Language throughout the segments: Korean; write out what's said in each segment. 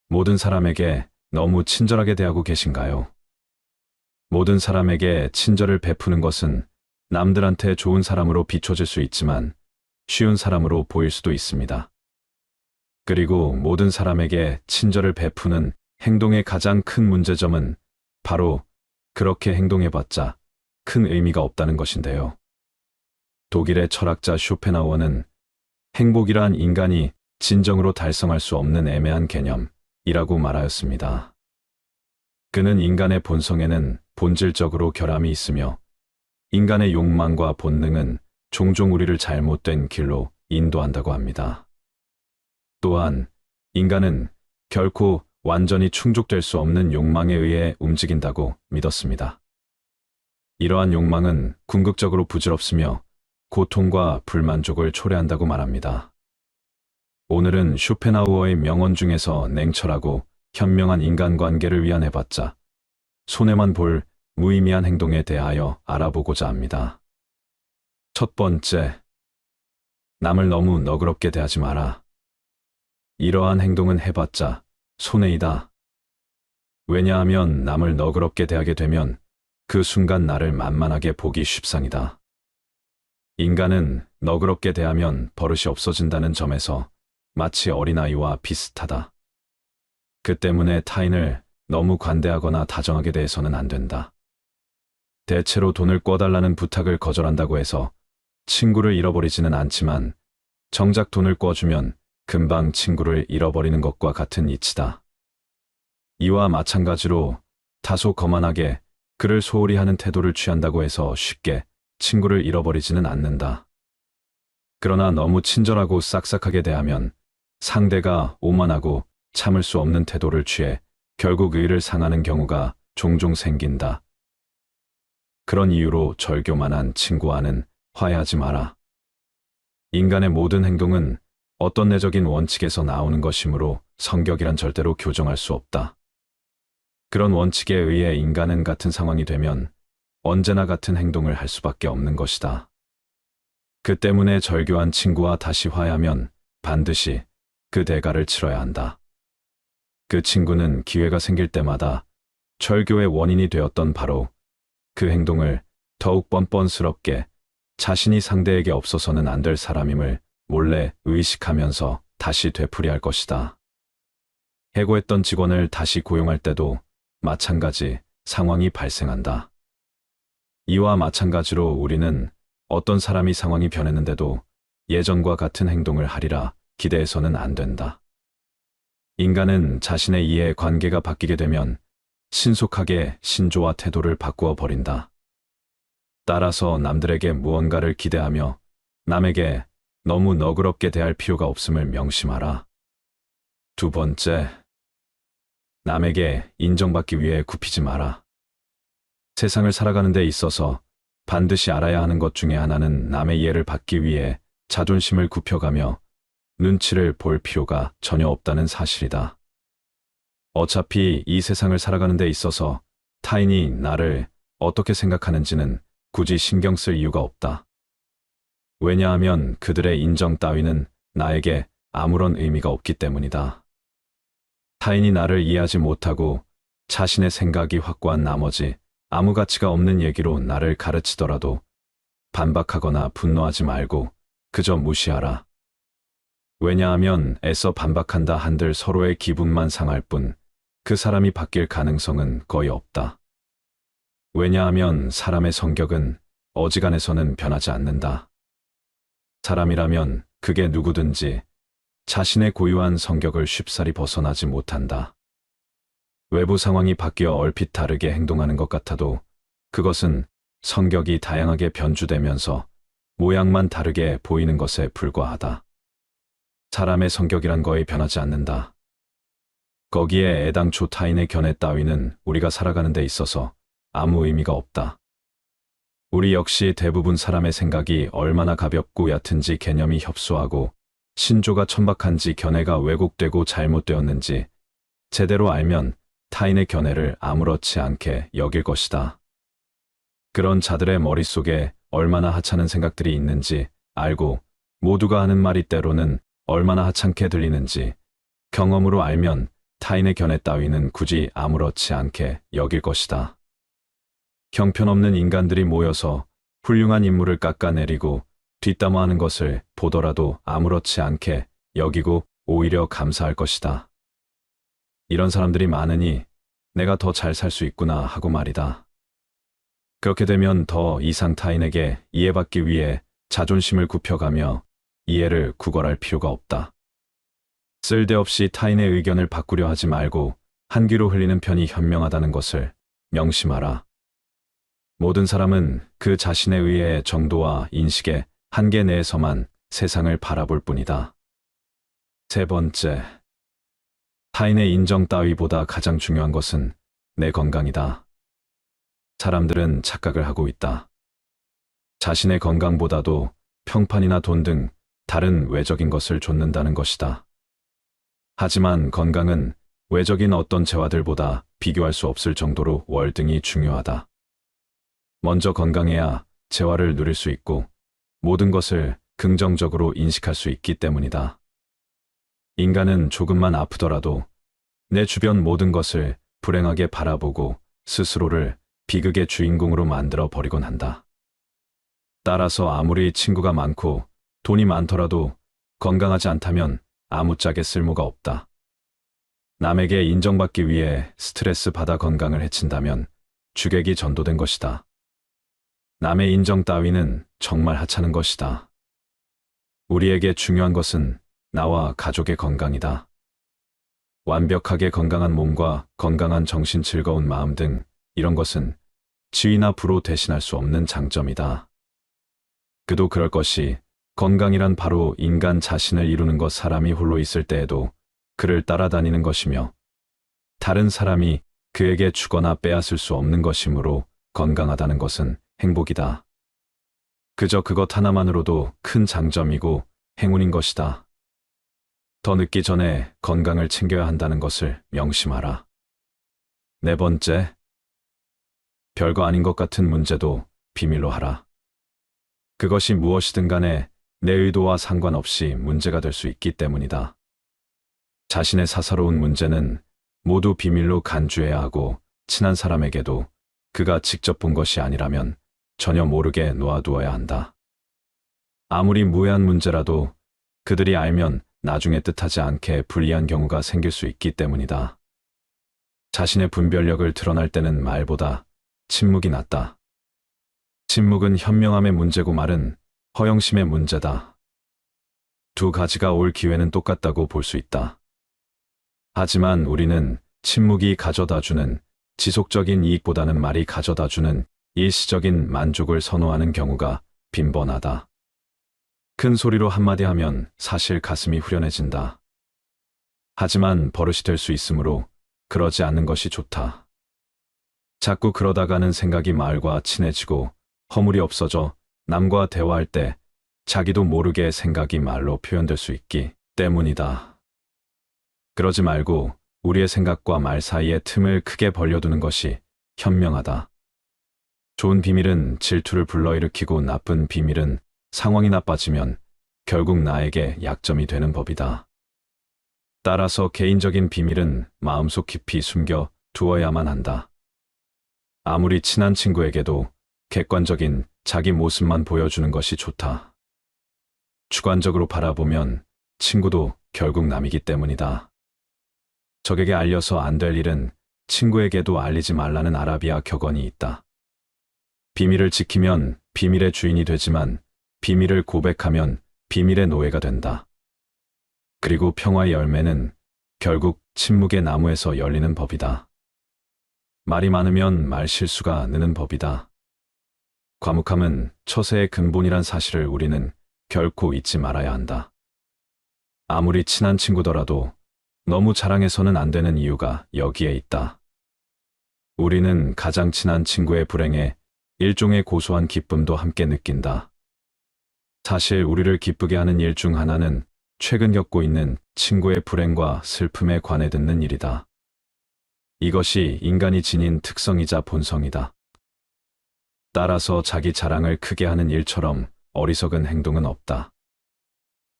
모든 사람에게 너무 친절하게 대하고 계신가요? 모든 사람에게 친절을 베푸는 것은 남들한테 좋은 사람으로 비춰질 수 있지만 쉬운 사람으로 보일 수도 있습니다. 그리고 모든 사람에게 친절을 베푸는 행동의 가장 큰 문제점은 바로 그렇게 행동해봤자 큰 의미가 없다는 것인데요. 독일의 철학자 쇼펜하우어는 행복이란 인간이 진정으로 달성할 수 없는 애매한 개념이라고 말하였습니다. 그는 인간의 본성에는 본질적으로 결함이 있으며 인간의 욕망과 본능은 종종 우리를 잘못된 길로 인도한다고 합니다. 또한 인간은 결코 완전히 충족될 수 없는 욕망에 의해 움직인다고 믿었습니다. 이러한 욕망은 궁극적으로 부질없으며 고통과 불만족을 초래한다고 말합니다. 오늘은 쇼펜하우어의 명언 중에서 냉철하고 현명한 인간관계를 위한 해봤자 손해만 볼 무의미한 행동에 대하여 알아보고자 합니다. 첫 번째, 남을 너무 너그럽게 대하지 마라. 이러한 행동은 해봤자 손해이다. 왜냐하면 남을 너그럽게 대하게 되면 그 순간 나를 만만하게 보기 쉽상이다. 인간은 너그럽게 대하면 버릇이 없어진다는 점에서 마치 어린아이와 비슷하다. 그 때문에 타인을 너무 관대하거나 다정하게 대해서는 안 된다. 대체로 돈을 꿔달라는 부탁을 거절한다고 해서 친구를 잃어버리지는 않지만 정작 돈을 꿔주면 금방 친구를 잃어버리는 것과 같은 이치다. 이와 마찬가지로 다소 거만하게 그를 소홀히 하는 태도를 취한다고 해서 쉽게 친구를 잃어버리지는 않는다. 그러나 너무 친절하고 싹싹하게 대하면 상대가 오만하고 참을 수 없는 태도를 취해 결국 의를 상하는 경우가 종종 생긴다. 그런 이유로 절교만한 친구와는 화해하지 마라. 인간의 모든 행동은 어떤 내적인 원칙에서 나오는 것이므로 성격이란 절대로 교정할 수 없다. 그런 원칙에 의해 인간은 같은 상황이 되면 언제나 같은 행동을 할 수밖에 없는 것이다. 그 때문에 절교한 친구와 다시 화해하면 반드시 그 대가를 치러야 한다. 그 친구는 기회가 생길 때마다 절교의 원인이 되었던 바로 그 행동을 더욱 뻔뻔스럽게 자신이 상대에게 없어서는 안 될 사람임을 몰래 의식하면서 다시 되풀이할 것이다. 해고했던 직원을 다시 고용할 때도 마찬가지 상황이 발생한다. 이와 마찬가지로 우리는 어떤 사람이 상황이 변했는데도 예전과 같은 행동을 하리라 기대해서는 안 된다. 인간은 자신의 이해 관계가 바뀌게 되면 신속하게 신조와 태도를 바꾸어 버린다. 따라서 남들에게 무언가를 기대하며 남에게 너무 너그럽게 대할 필요가 없음을 명심하라. 두 번째, 남에게 인정받기 위해 굽히지 마라. 세상을 살아가는 데 있어서 반드시 알아야 하는 것 중에 하나는 남의 이해를 받기 위해 자존심을 굽혀가며 눈치를 볼 필요가 전혀 없다는 사실이다. 어차피 이 세상을 살아가는 데 있어서 타인이 나를 어떻게 생각하는지는 굳이 신경 쓸 이유가 없다. 왜냐하면 그들의 인정 따위는 나에게 아무런 의미가 없기 때문이다. 타인이 나를 이해하지 못하고 자신의 생각이 확고한 나머지 아무 가치가 없는 얘기로 나를 가르치더라도 반박하거나 분노하지 말고 그저 무시하라. 왜냐하면 애써 반박한다 한들 서로의 기분만 상할 뿐 그 사람이 바뀔 가능성은 거의 없다. 왜냐하면 사람의 성격은 어지간해서는 변하지 않는다. 사람이라면 그게 누구든지 자신의 고유한 성격을 쉽사리 벗어나지 못한다. 외부 상황이 바뀌어 얼핏 다르게 행동하는 것 같아도 그것은 성격이 다양하게 변주되면서 모양만 다르게 보이는 것에 불과하다. 사람의 성격이란 거의 변하지 않는다. 거기에 애당초 타인의 견해 따위는 우리가 살아가는 데 있어서 아무 의미가 없다. 우리 역시 대부분 사람의 생각이 얼마나 가볍고 얕은지 개념이 협소하고 신조가 천박한지 견해가 왜곡되고 잘못되었는지 제대로 알면 타인의 견해를 아무렇지 않게 여길 것이다. 그런 자들의 머릿속에 얼마나 하찮은 생각들이 있는지 알고 모두가 하는 말이 때로는 얼마나 하찮게 들리는지 경험으로 알면 타인의 견해 따위는 굳이 아무렇지 않게 여길 것이다. 형편없는 인간들이 모여서 훌륭한 인물을 깎아내리고 뒷담화하는 것을 보더라도 아무렇지 않게 여기고 오히려 감사할 것이다. 이런 사람들이 많으니 내가 더 잘 살 수 있구나 하고 말이다. 그렇게 되면 더 이상 타인에게 이해받기 위해 자존심을 굽혀가며 이해를 구걸할 필요가 없다. 쓸데없이 타인의 의견을 바꾸려 하지 말고 한 귀로 흘리는 편이 현명하다는 것을 명심하라. 모든 사람은 그 자신의 의의 정도와 인식의 한계 내에서만 세상을 바라볼 뿐이다. 세 번째, 타인의 인정 따위보다 가장 중요한 것은 내 건강이다. 사람들은 착각을 하고 있다. 자신의 건강보다도 평판이나 돈 등 다른 외적인 것을 좇는다는 것이다. 하지만 건강은 외적인 어떤 재화들보다 비교할 수 없을 정도로 월등히 중요하다. 먼저 건강해야 재화를 누릴 수 있고 모든 것을 긍정적으로 인식할 수 있기 때문이다. 인간은 조금만 아프더라도 내 주변 모든 것을 불행하게 바라보고 스스로를 비극의 주인공으로 만들어 버리곤 한다. 따라서 아무리 친구가 많고 돈이 많더라도 건강하지 않다면 아무짝에 쓸모가 없다. 남에게 인정받기 위해 스트레스 받아 건강을 해친다면 주객이 전도된 것이다. 남의 인정 따위는 정말 하찮은 것이다. 우리에게 중요한 것은 나와 가족의 건강이다. 완벽하게 건강한 몸과 건강한 정신, 즐거운 마음 등 이런 것은 지위나 부로 대신할 수 없는 장점이다. 그도 그럴 것이 건강이란 바로 인간 자신을 이루는 것, 사람이 홀로 있을 때에도 그를 따라다니는 것이며 다른 사람이 그에게 주거나 빼앗을 수 없는 것이므로 건강하다는 것은 행복이다. 그저 그것 하나만으로도 큰 장점이고 행운인 것이다. 더 늦기 전에 건강을 챙겨야 한다는 것을 명심하라. 네 번째, 별거 아닌 것 같은 문제도 비밀로 하라. 그것이 무엇이든 간에 내 의도와 상관없이 문제가 될 수 있기 때문이다. 자신의 사사로운 문제는 모두 비밀로 간주해야 하고 친한 사람에게도 그가 직접 본 것이 아니라면 전혀 모르게 놓아두어야 한다. 아무리 무해한 문제라도 그들이 알면 나중에 뜻하지 않게 불리한 경우가 생길 수 있기 때문이다. 자신의 분별력을 드러날 때는 말보다 침묵이 낫다. 침묵은 현명함의 문제고 말은 허영심의 문제다. 두 가지가 올 기회는 똑같다고 볼 수 있다. 하지만 우리는 침묵이 가져다주는 지속적인 이익보다는 말이 가져다주는 일시적인 만족을 선호하는 경우가 빈번하다. 큰 소리로 한마디 하면 사실 가슴이 후련해진다. 하지만 버릇이 될 수 있으므로 그러지 않는 것이 좋다. 자꾸 그러다가는 생각이 말과 친해지고 허물이 없어져 남과 대화할 때 자기도 모르게 생각이 말로 표현될 수 있기 때문이다. 그러지 말고 우리의 생각과 말 사이에 틈을 크게 벌려두는 것이 현명하다. 좋은 비밀은 질투를 불러일으키고 나쁜 비밀은 상황이 나빠지면 결국 나에게 약점이 되는 법이다. 따라서 개인적인 비밀은 마음속 깊이 숨겨 두어야만 한다. 아무리 친한 친구에게도 객관적인 자기 모습만 보여주는 것이 좋다. 주관적으로 바라보면 친구도 결국 남이기 때문이다. 적에게 알려서 안 될 일은 친구에게도 알리지 말라는 아라비아 격언이 있다. 비밀을 지키면 비밀의 주인이 되지만 비밀을 고백하면 비밀의 노예가 된다. 그리고 평화의 열매는 결국 침묵의 나무에서 열리는 법이다. 말이 많으면 말 실수가 느는 법이다. 과묵함은 처세의 근본이란 사실을 우리는 결코 잊지 말아야 한다. 아무리 친한 친구더라도 너무 자랑해서는 안 되는 이유가 여기에 있다. 우리는 가장 친한 친구의 불행에 일종의 고소한 기쁨도 함께 느낀다. 사실 우리를 기쁘게 하는 일 중 하나는 최근 겪고 있는 친구의 불행과 슬픔에 관해 듣는 일이다. 이것이 인간이 지닌 특성이자 본성이다. 따라서 자기 자랑을 크게 하는 일처럼 어리석은 행동은 없다.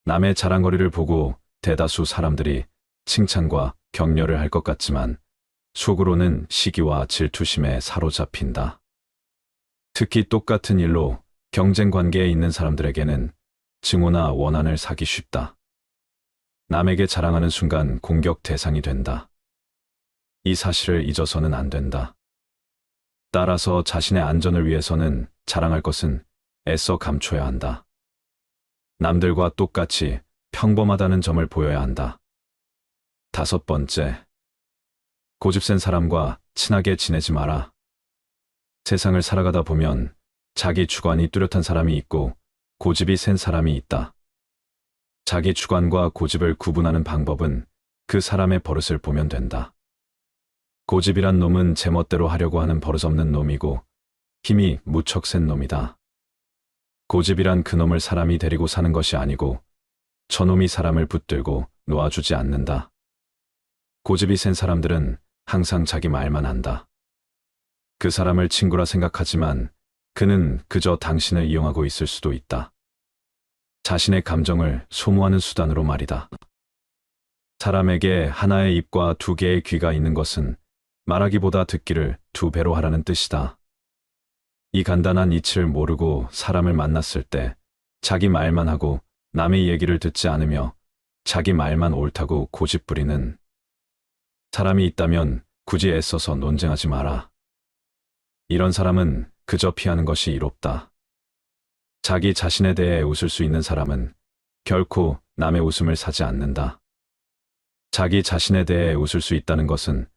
남의 자랑거리를 보고 대다수 사람들이 칭찬과 격려를 할 것 같지만 속으로는 시기와 질투심에 사로잡힌다. 특히 똑같은 일로 경쟁 관계에 있는 사람들에게는 증오나 원한을 사기 쉽다. 남에게 자랑하는 순간 공격 대상이 된다. 이 사실을 잊어서는 안 된다. 따라서 자신의 안전을 위해서는 자랑할 것은 애써 감춰야 한다. 남들과 똑같이 평범하다는 점을 보여야 한다. 5번째, 고집센 사람과 친하게 지내지 마라. 세상을 살아가다 보면 자기 주관이 뚜렷한 사람이 있고 고집이 센 사람이 있다. 자기 주관과 고집을 구분하는 방법은 그 사람의 버릇을 보면 된다. 고집이란 놈은 제멋대로 하려고 하는 버릇없는 놈이고 힘이 무척 센 놈이다. 고집이란 그놈을 사람이 데리고 사는 것이 아니고 저놈이 사람을 붙들고 놓아주지 않는다. 고집이 센 사람들은 항상 자기 말만 한다. 그 사람을 친구라 생각하지만 그는 그저 당신을 이용하고 있을 수도 있다. 자신의 감정을 소모하는 수단으로 말이다. 사람에게 하나의 입과 2개의 귀가 있는 것은 말하기보다 듣기를 2배로 하라는 뜻이다. 이 간단한 이치를 모르고 사람을 만났을 때 자기 말만 하고 남의 얘기를 듣지 않으며 자기 말만 옳다고 고집 부리는 사람이 있다면 굳이 애써서 논쟁하지 마라. 이런 사람은 그저 피하는 것이 이롭다. 자기 자신에 대해 웃을 수 있는 사람은 결코 남의 웃음을 사지 않는다. 자기 자신에 대해 웃을 수 있다는 것은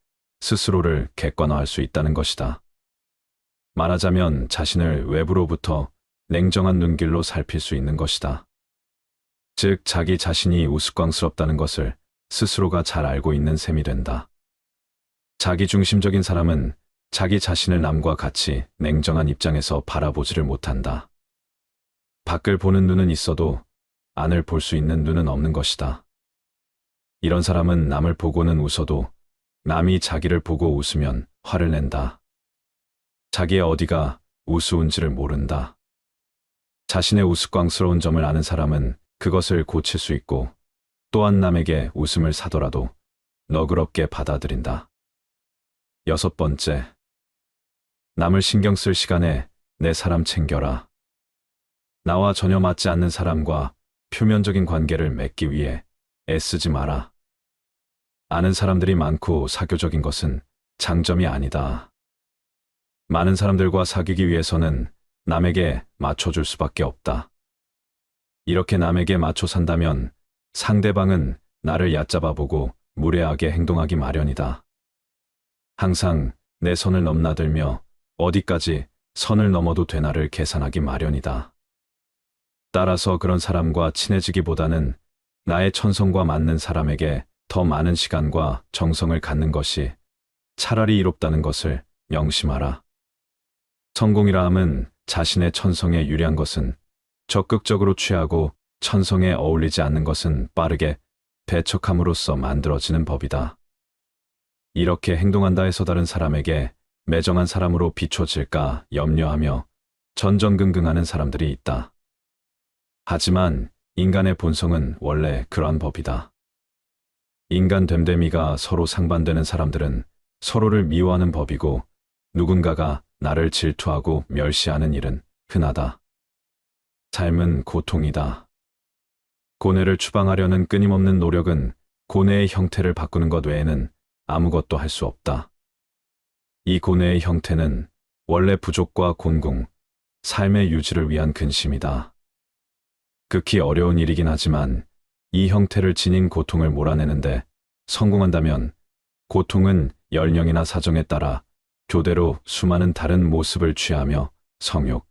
스스로를 객관화할 수 있다는 것이다. 말하자면 자신을 외부로부터 냉정한 눈길로 살필 수 있는 것이다. 즉 자기 자신이 우스꽝스럽다는 것을 스스로가 잘 알고 있는 셈이 된다. 자기중심적인 사람은 자기 자신을 남과 같이 냉정한 입장에서 바라보지를 못한다. 밖을 보는 눈은 있어도 안을 볼 수 있는 눈은 없는 것이다. 이런 사람은 남을 보고는 웃어도 남이 자기를 보고 웃으면 화를 낸다. 자기의 어디가 우스운지를 모른다. 자신의 우스꽝스러운 점을 아는 사람은 그것을 고칠 수 있고 또한 남에게 웃음을 사더라도 너그럽게 받아들인다. 6번째, 남을 신경 쓸 시간에 내 사람 챙겨라. 나와 전혀 맞지 않는 사람과 표면적인 관계를 맺기 위해 애쓰지 마라. 아는 사람들이 많고 사교적인 것은 장점이 아니다. 많은 사람들과 사귀기 위해서는 남에게 맞춰줄 수밖에 없다. 이렇게 남에게 맞춰 산다면 상대방은 나를 얕잡아 보고 무례하게 행동하기 마련이다. 항상 내 선을 넘나들며 어디까지 선을 넘어도 되나를 계산하기 마련이다. 따라서 그런 사람과 친해지기보다는 나의 천성과 맞는 사람에게 더 많은 시간과 정성을 갖는 것이 차라리 이롭다는 것을 명심하라. 성공이라 함은 자신의 천성에 유리한 것은 적극적으로 취하고 천성에 어울리지 않는 것은 빠르게 배척함으로써 만들어지는 법이다. 이렇게 행동한다 해서 다른 사람에게 매정한 사람으로 비춰질까 염려하며 전전긍긍하는 사람들이 있다. 하지만 인간의 본성은 원래 그러한 법이다. 인간 됨됨이가 서로 상반되는 사람들은 서로를 미워하는 법이고 누군가가 나를 질투하고 멸시하는 일은 흔하다. 삶은 고통이다. 고뇌를 추방하려는 끊임없는 노력은 고뇌의 형태를 바꾸는 것 외에는 아무것도 할 수 없다. 이 고뇌의 형태는 원래 부족과 곤궁, 삶의 유지를 위한 근심이다. 극히 어려운 일이긴 하지만 이 형태를 지닌 고통을 몰아내는데 성공한다면 고통은 연령이나 사정에 따라 교대로 수많은 다른 모습을 취하며 성욕,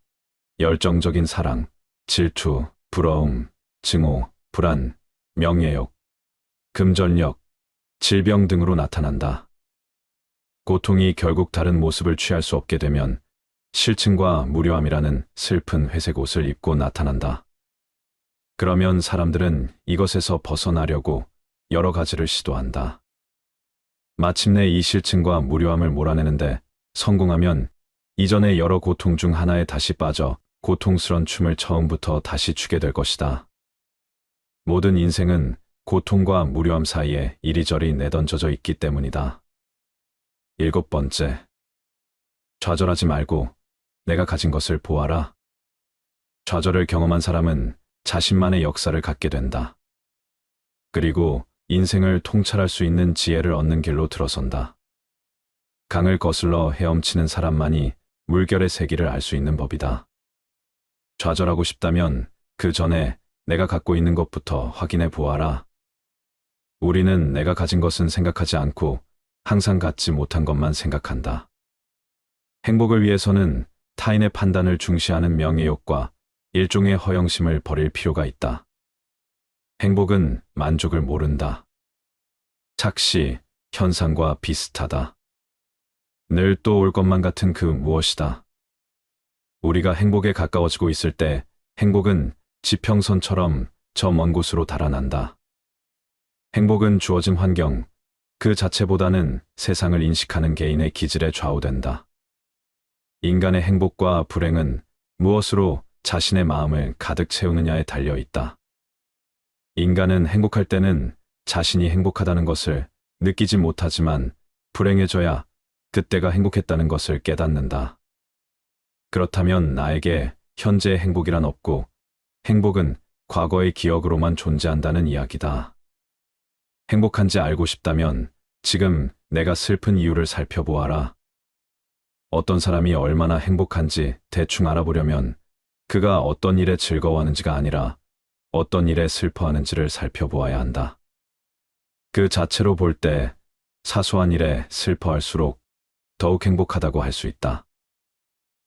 열정적인 사랑, 질투, 부러움, 증오, 불안, 명예욕, 금전력, 질병 등으로 나타난다. 고통이 결국 다른 모습을 취할 수 없게 되면 실증과 무료함이라는 슬픈 회색 옷을 입고 나타난다. 그러면 사람들은 이것에서 벗어나려고 여러 가지를 시도한다. 마침내 이 실증과 무료함을 몰아내는데 성공하면 이전의 여러 고통 중 하나에 다시 빠져 고통스런 춤을 처음부터 다시 추게 될 것이다. 모든 인생은 고통과 무료함 사이에 이리저리 내던져져 있기 때문이다. 7번째. 좌절하지 말고 내가 가진 것을 보아라. 좌절을 경험한 사람은 자신만의 역사를 갖게 된다. 그리고 인생을 통찰할 수 있는 지혜를 얻는 길로 들어선다. 강을 거슬러 헤엄치는 사람만이 물결의 세기를 알 수 있는 법이다. 좌절하고 싶다면 그 전에 내가 갖고 있는 것부터 확인해 보아라. 우리는 내가 가진 것은 생각하지 않고 항상 갖지 못한 것만 생각한다. 행복을 위해서는 타인의 판단을 중시하는 명예욕과 일종의 허영심을 버릴 필요가 있다. 행복은 만족을 모른다. 착시, 현상과 비슷하다. 늘 또 올 것만 같은 그 무엇이다. 우리가 행복에 가까워지고 있을 때 행복은 지평선처럼 저 먼 곳으로 달아난다. 행복은 주어진 환경, 그 자체보다는 세상을 인식하는 개인의 기질에 좌우된다. 인간의 행복과 불행은 무엇으로 자신의 마음을 가득 채우느냐에 달려 있다. 인간은 행복할 때는 자신이 행복하다는 것을 느끼지 못하지만 불행해져야 그때가 행복했다는 것을 깨닫는다. 그렇다면 나에게 현재의 행복이란 없고 행복은 과거의 기억으로만 존재한다는 이야기다. 행복한지 알고 싶다면 지금 내가 슬픈 이유를 살펴보아라. 어떤 사람이 얼마나 행복한지 대충 알아보려면 그가 어떤 일에 즐거워하는지가 아니라 어떤 일에 슬퍼하는지를 살펴보아야 한다. 그 자체로 볼 때 사소한 일에 슬퍼할수록 더욱 행복하다고 할 수 있다.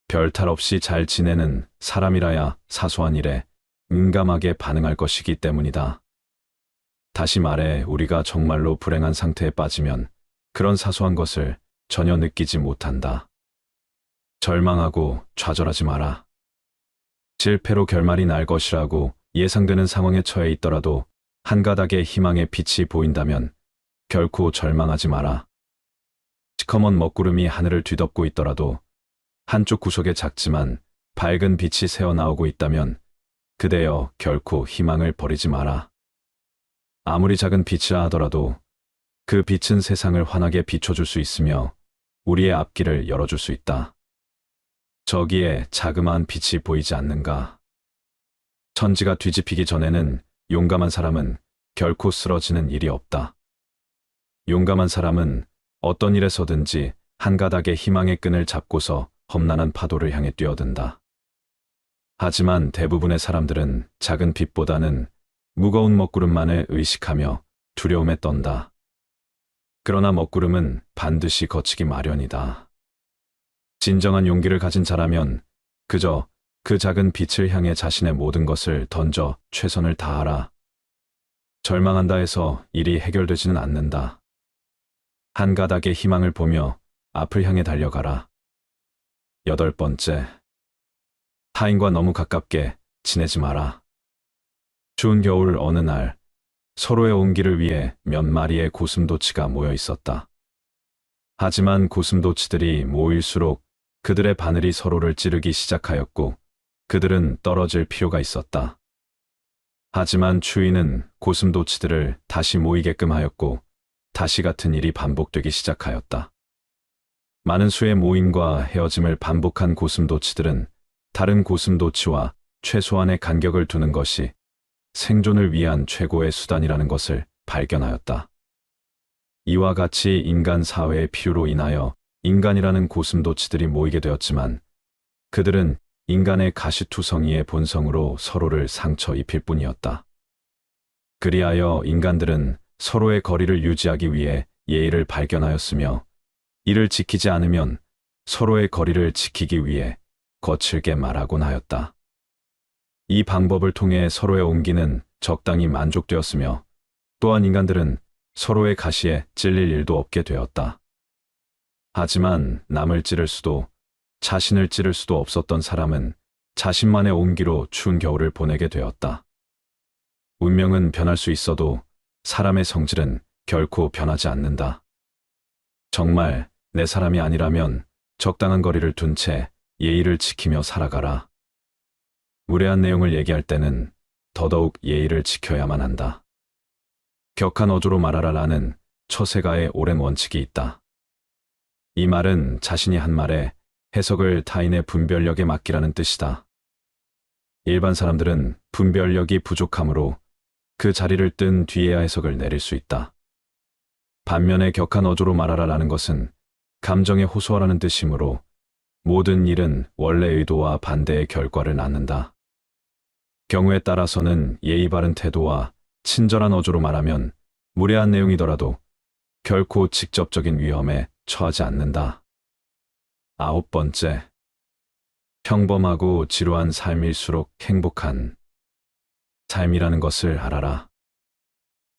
별 탈 없이 잘 지내는 사람이라야 사소한 일에 민감하게 반응할 것이기 때문이다. 다시 말해 우리가 정말로 불행한 상태에 빠지면 그런 사소한 것을 전혀 느끼지 못한다. 절망하고 좌절하지 마라. 실패로 결말이 날 것이라고 예상되는 상황에 처해 있더라도 한 가닥의 희망의 빛이 보인다면 결코 절망하지 마라. 시커먼 먹구름이 하늘을 뒤덮고 있더라도 한쪽 구석에 작지만 밝은 빛이 새어나오고 있다면 그대여 결코 희망을 버리지 마라. 아무리 작은 빛이라 하더라도 그 빛은 세상을 환하게 비춰줄 수 있으며 우리의 앞길을 열어줄 수 있다. 저기에 자그마한 빛이 보이지 않는가? 천지가 뒤집히기 전에는 용감한 사람은 결코 쓰러지는 일이 없다. 용감한 사람은 어떤 일에서든지 한 가닥의 희망의 끈을 잡고서 험난한 파도를 향해 뛰어든다. 하지만 대부분의 사람들은 작은 빛보다는 무거운 먹구름만을 의식하며 두려움에 떤다. 그러나 먹구름은 반드시 거치기 마련이다. 진정한 용기를 가진 자라면 그저 그 작은 빛을 향해 자신의 모든 것을 던져 최선을 다하라. 절망한다 해서 일이 해결되지는 않는다. 한 가닥의 희망을 보며 앞을 향해 달려가라. 8번째. 타인과 너무 가깝게 지내지 마라. 추운 겨울 어느 날 서로의 온기를 위해 몇 마리의 고슴도치가 모여 있었다. 하지만 고슴도치들이 모일수록 그들의 바늘이 서로를 찌르기 시작하였고 그들은 떨어질 필요가 있었다. 하지만 추위는 고슴도치들을 다시 모이게끔 하였고 다시 같은 일이 반복되기 시작하였다. 많은 수의 모임과 헤어짐을 반복한 고슴도치들은 다른 고슴도치와 최소한의 간격을 두는 것이 생존을 위한 최고의 수단이라는 것을 발견하였다. 이와 같이 인간 사회의 필요로 인하여 인간이라는 고슴도치들이 모이게 되었지만 그들은 인간의 가시투성이의 본성으로 서로를 상처 입힐 뿐이었다. 그리하여 인간들은 서로의 거리를 유지하기 위해 예의를 발견하였으며 이를 지키지 않으면 서로의 거리를 지키기 위해 거칠게 말하곤 하였다. 이 방법을 통해 서로의 온기는 적당히 만족되었으며 또한 인간들은 서로의 가시에 찔릴 일도 없게 되었다. 하지만 남을 찌를 수도 자신을 찌를 수도 없었던 사람은 자신만의 온기로 추운 겨울을 보내게 되었다. 운명은 변할 수 있어도 사람의 성질은 결코 변하지 않는다. 정말 내 사람이 아니라면 적당한 거리를 둔 채 예의를 지키며 살아가라. 무례한 내용을 얘기할 때는 더더욱 예의를 지켜야만 한다. 격한 어조로 말하라라는 처세가의 오랜 원칙이 있다. 이 말은 자신이 한 말에 해석을 타인의 분별력에 맡기라는 뜻이다. 일반 사람들은 분별력이 부족하므로 그 자리를 뜬 뒤에야 해석을 내릴 수 있다. 반면에 격한 어조로 말하라라는 것은 감정에 호소하라는 뜻이므로 모든 일은 원래 의도와 반대의 결과를 낳는다. 경우에 따라서는 예의 바른 태도와 친절한 어조로 말하면 무례한 내용이더라도 결코 직접적인 위험에 처하지 않는다. 9번째, 평범하고 지루한 삶일수록 행복한 삶이라는 것을 알아라.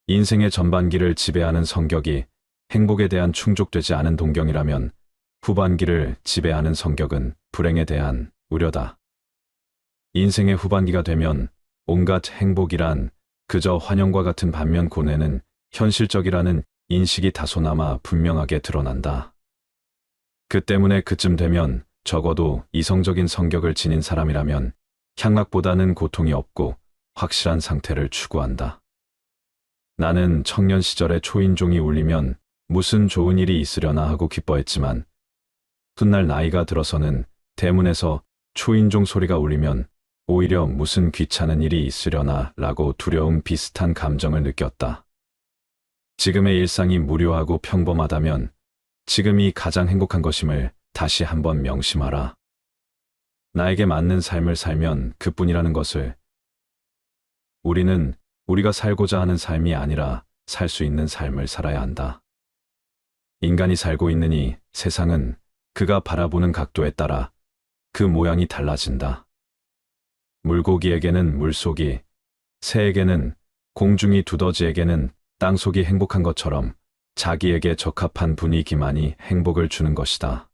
인생의 전반기를 지배하는 성격이 행복에 대한 충족되지 않은 동경이라면 후반기를 지배하는 성격은 불행에 대한 우려다. 인생의 후반기가 되면 온갖 행복이란 그저 환영과 같은 반면 고뇌는 현실적이라는 인식이 다소나마 분명하게 드러난다. 그 때문에 그쯤 되면 적어도 이성적인 성격을 지닌 사람이라면 향락보다는 고통이 없고 확실한 상태를 추구한다. 나는 청년 시절에 초인종이 울리면 무슨 좋은 일이 있으려나 하고 기뻐했지만 훗날 나이가 들어서는 대문에서 초인종 소리가 울리면 오히려 무슨 귀찮은 일이 있으려나 라고 두려움 비슷한 감정을 느꼈다. 지금의 일상이 무료하고 평범하다면 지금이 가장 행복한 것임을 다시 한번 명심하라. 나에게 맞는 삶을 살면 그뿐이라는 것을. 우리는 우리가 살고자 하는 삶이 아니라 살 수 있는 삶을 살아야 한다. 인간이 살고 있느니 세상은 그가 바라보는 각도에 따라 그 모양이 달라진다. 물고기에게는 물속이, 새에게는 공중이, 두더지에게는 땅속이 행복한 것처럼 자기에게 적합한 분위기만이 행복을 주는 것이다.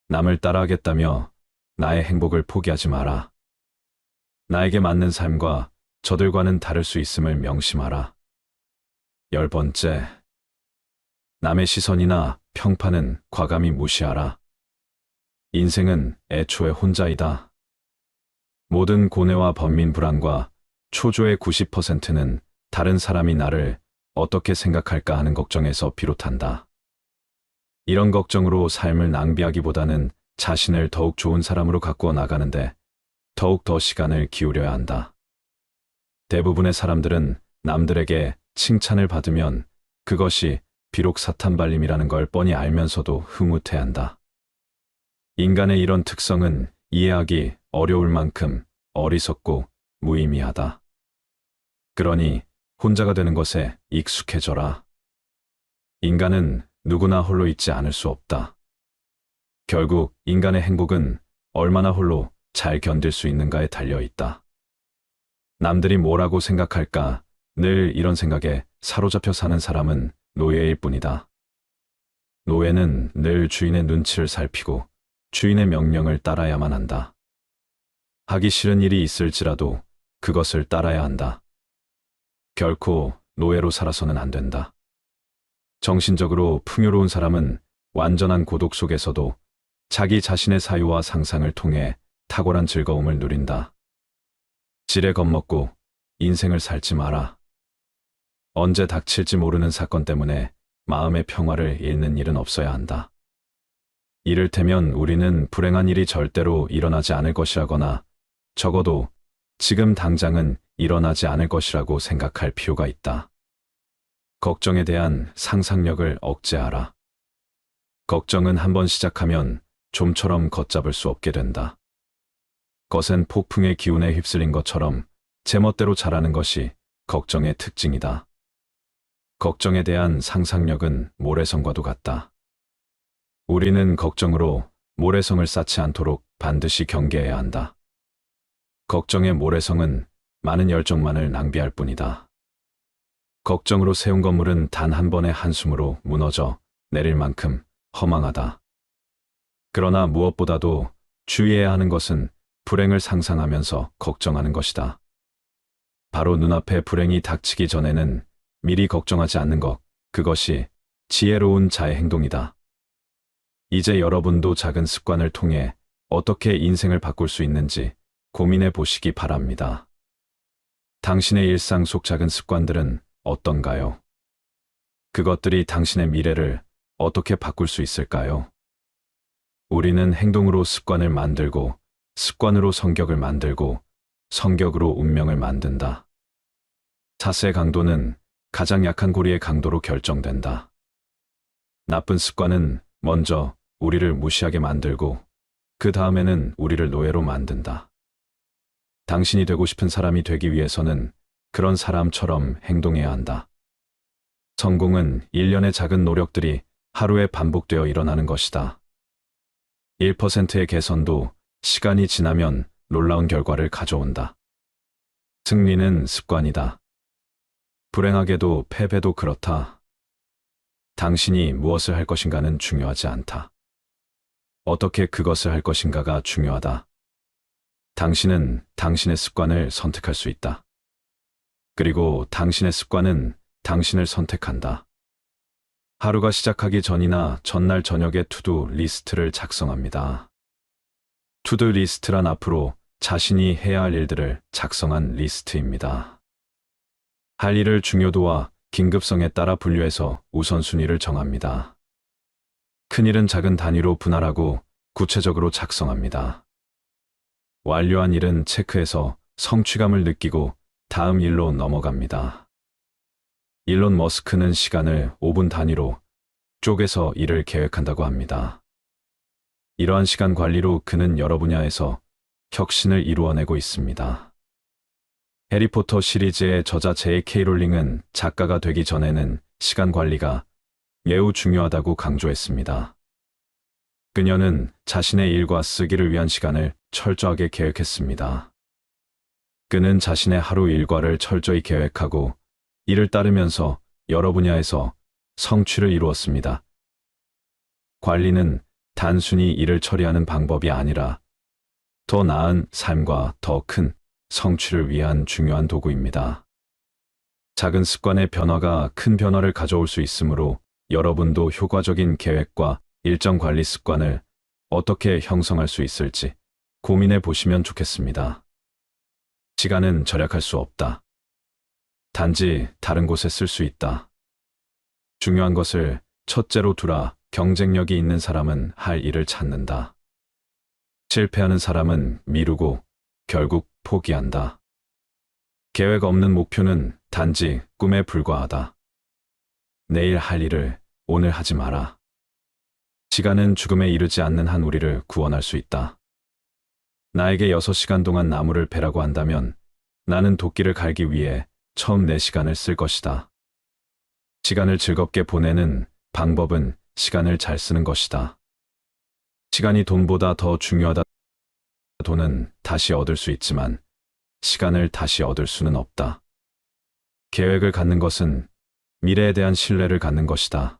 남을 따라하겠다며 나의 행복을 포기하지 마라. 나에게 맞는 삶과 저들과는 다를 수 있음을 명심하라. 10번째, 남의 시선이나 평판은 과감히 무시하라. 인생은 애초에 혼자이다. 모든 고뇌와 번민 불안과 초조의 90%는 다른 사람이 나를 어떻게 생각할까 하는 걱정에서 비롯한다. 이런 걱정으로 삶을 낭비하기보다는 자신을 더욱 좋은 사람으로 가꾸어 나가는데 더욱 더 시간을 기울여야 한다. 대부분의 사람들은 남들에게 칭찬을 받으면 그것이 비록 사탄발림이라는 걸 뻔히 알면서도 흐뭇해한다. 인간의 이런 특성은 이해하기 어려울 만큼 어리석고 무의미하다. 그러니 혼자가 되는 것에 익숙해져라. 인간은 누구나 홀로 있지 않을 수 없다. 결국 인간의 행복은 얼마나 홀로 잘 견딜 수 있는가에 달려 있다. 남들이 뭐라고 생각할까 늘 이런 생각에 사로잡혀 사는 사람은 노예일 뿐이다. 노예는 늘 주인의 눈치를 살피고 주인의 명령을 따라야만 한다. 하기 싫은 일이 있을지라도 그것을 따라야 한다. 결코 노예로 살아서는 안 된다. 정신적으로 풍요로운 사람은 완전한 고독 속에서도 자기 자신의 사유와 상상을 통해 탁월한 즐거움을 누린다. 지레 겁먹고 인생을 살지 마라. 언제 닥칠지 모르는 사건 때문에 마음의 평화를 잃는 일은 없어야 한다. 이를테면 우리는 불행한 일이 절대로 일어나지 않을 것이라거나 적어도 지금 당장은 일어나지 않을 것이라고 생각할 필요가 있다. 걱정에 대한 상상력을 억제하라. 걱정은 한번 시작하면 좀처럼 걷잡을 수 없게 된다. 거센 폭풍의 기운에 휩쓸린 것처럼 제멋대로 자라는 것이 걱정의 특징이다. 걱정에 대한 상상력은 모래성과도 같다. 우리는 걱정으로 모래성을 쌓지 않도록 반드시 경계해야 한다. 걱정의 모래성은 많은 열정만을 낭비할 뿐이다. 걱정으로 세운 건물은 단 한 번의 한숨으로 무너져 내릴 만큼 허망하다. 그러나 무엇보다도 주의해야 하는 것은 불행을 상상하면서 걱정하는 것이다. 바로 눈앞에 불행이 닥치기 전에는 미리 걱정하지 않는 것, 그것이 지혜로운 자의 행동이다. 이제 여러분도 작은 습관을 통해 어떻게 인생을 바꿀 수 있는지 고민해 보시기 바랍니다. 당신의 일상 속 작은 습관들은 어떤가요? 그것들이 당신의 미래를 어떻게 바꿀 수 있을까요? 우리는 행동으로 습관을 만들고, 습관으로 성격을 만들고, 성격으로 운명을 만든다. 자세의 강도는 가장 약한 고리의 강도로 결정된다. 나쁜 습관은 먼저 우리를 무시하게 만들고, 그 다음에는 우리를 노예로 만든다. 당신이 되고 싶은 사람이 되기 위해서는 그런 사람처럼 행동해야 한다. 성공은 일련의 작은 노력들이 하루에 반복되어 일어나는 것이다. 1%의 개선도 시간이 지나면 놀라운 결과를 가져온다. 승리는 습관이다. 불행하게도 패배도 그렇다. 당신이 무엇을 할 것인가는 중요하지 않다. 어떻게 그것을 할 것인가가 중요하다. 당신은 당신의 습관을 선택할 수 있다. 그리고 당신의 습관은 당신을 선택한다. 하루가 시작하기 전이나 전날 저녁에 투두 리스트를 작성합니다. 투두 리스트란 앞으로 자신이 해야 할 일들을 작성한 리스트입니다. 할 일을 중요도와 긴급성에 따라 분류해서 우선순위를 정합니다. 큰일은 작은 단위로 분할하고 구체적으로 작성합니다. 완료한 일은 체크해서 성취감을 느끼고 다음 일로 넘어갑니다. 일론 머스크는 시간을 5분 단위로 쪼개서 일을 계획한다고 합니다. 이러한 시간 관리로 그는 여러 분야에서 혁신을 이루어내고 있습니다. 해리포터 시리즈의 저자 J.K. 롤링은 작가가 되기 전에는 시간 관리가 매우 중요하다고 강조했습니다. 그녀는 자신의 일과 쓰기를 위한 시간을 철저하게 계획했습니다. 그는 자신의 하루 일과를 철저히 계획하고 이를 따르면서 여러 분야에서 성취를 이루었습니다. 관리는 단순히 일을 처리하는 방법이 아니라 더 나은 삶과 더 큰 성취를 위한 중요한 도구입니다. 작은 습관의 변화가 큰 변화를 가져올 수 있으므로 여러분도 효과적인 계획과 일정 관리 습관을 어떻게 형성할 수 있을지 고민해 보시면 좋겠습니다. 시간은 절약할 수 없다. 단지 다른 곳에 쓸 수 있다. 중요한 것을 첫째로 두라. 경쟁력이 있는 사람은 할 일을 찾는다. 실패하는 사람은 미루고 결국 포기한다. 계획 없는 목표는 단지 꿈에 불과하다. 내일 할 일을 오늘 하지 마라. 시간은 죽음에 이르지 않는 한 우리를 구원할 수 있다. 나에게 6시간 동안 나무를 베라고 한다면 나는 도끼를 갈기 위해 처음 4시간을 쓸 것이다. 시간을 즐겁게 보내는 방법은 시간을 잘 쓰는 것이다. 시간이 돈보다 더 중요하다. 돈은 다시 얻을 수 있지만 시간을 다시 얻을 수는 없다. 계획을 갖는 것은 미래에 대한 신뢰를 갖는 것이다.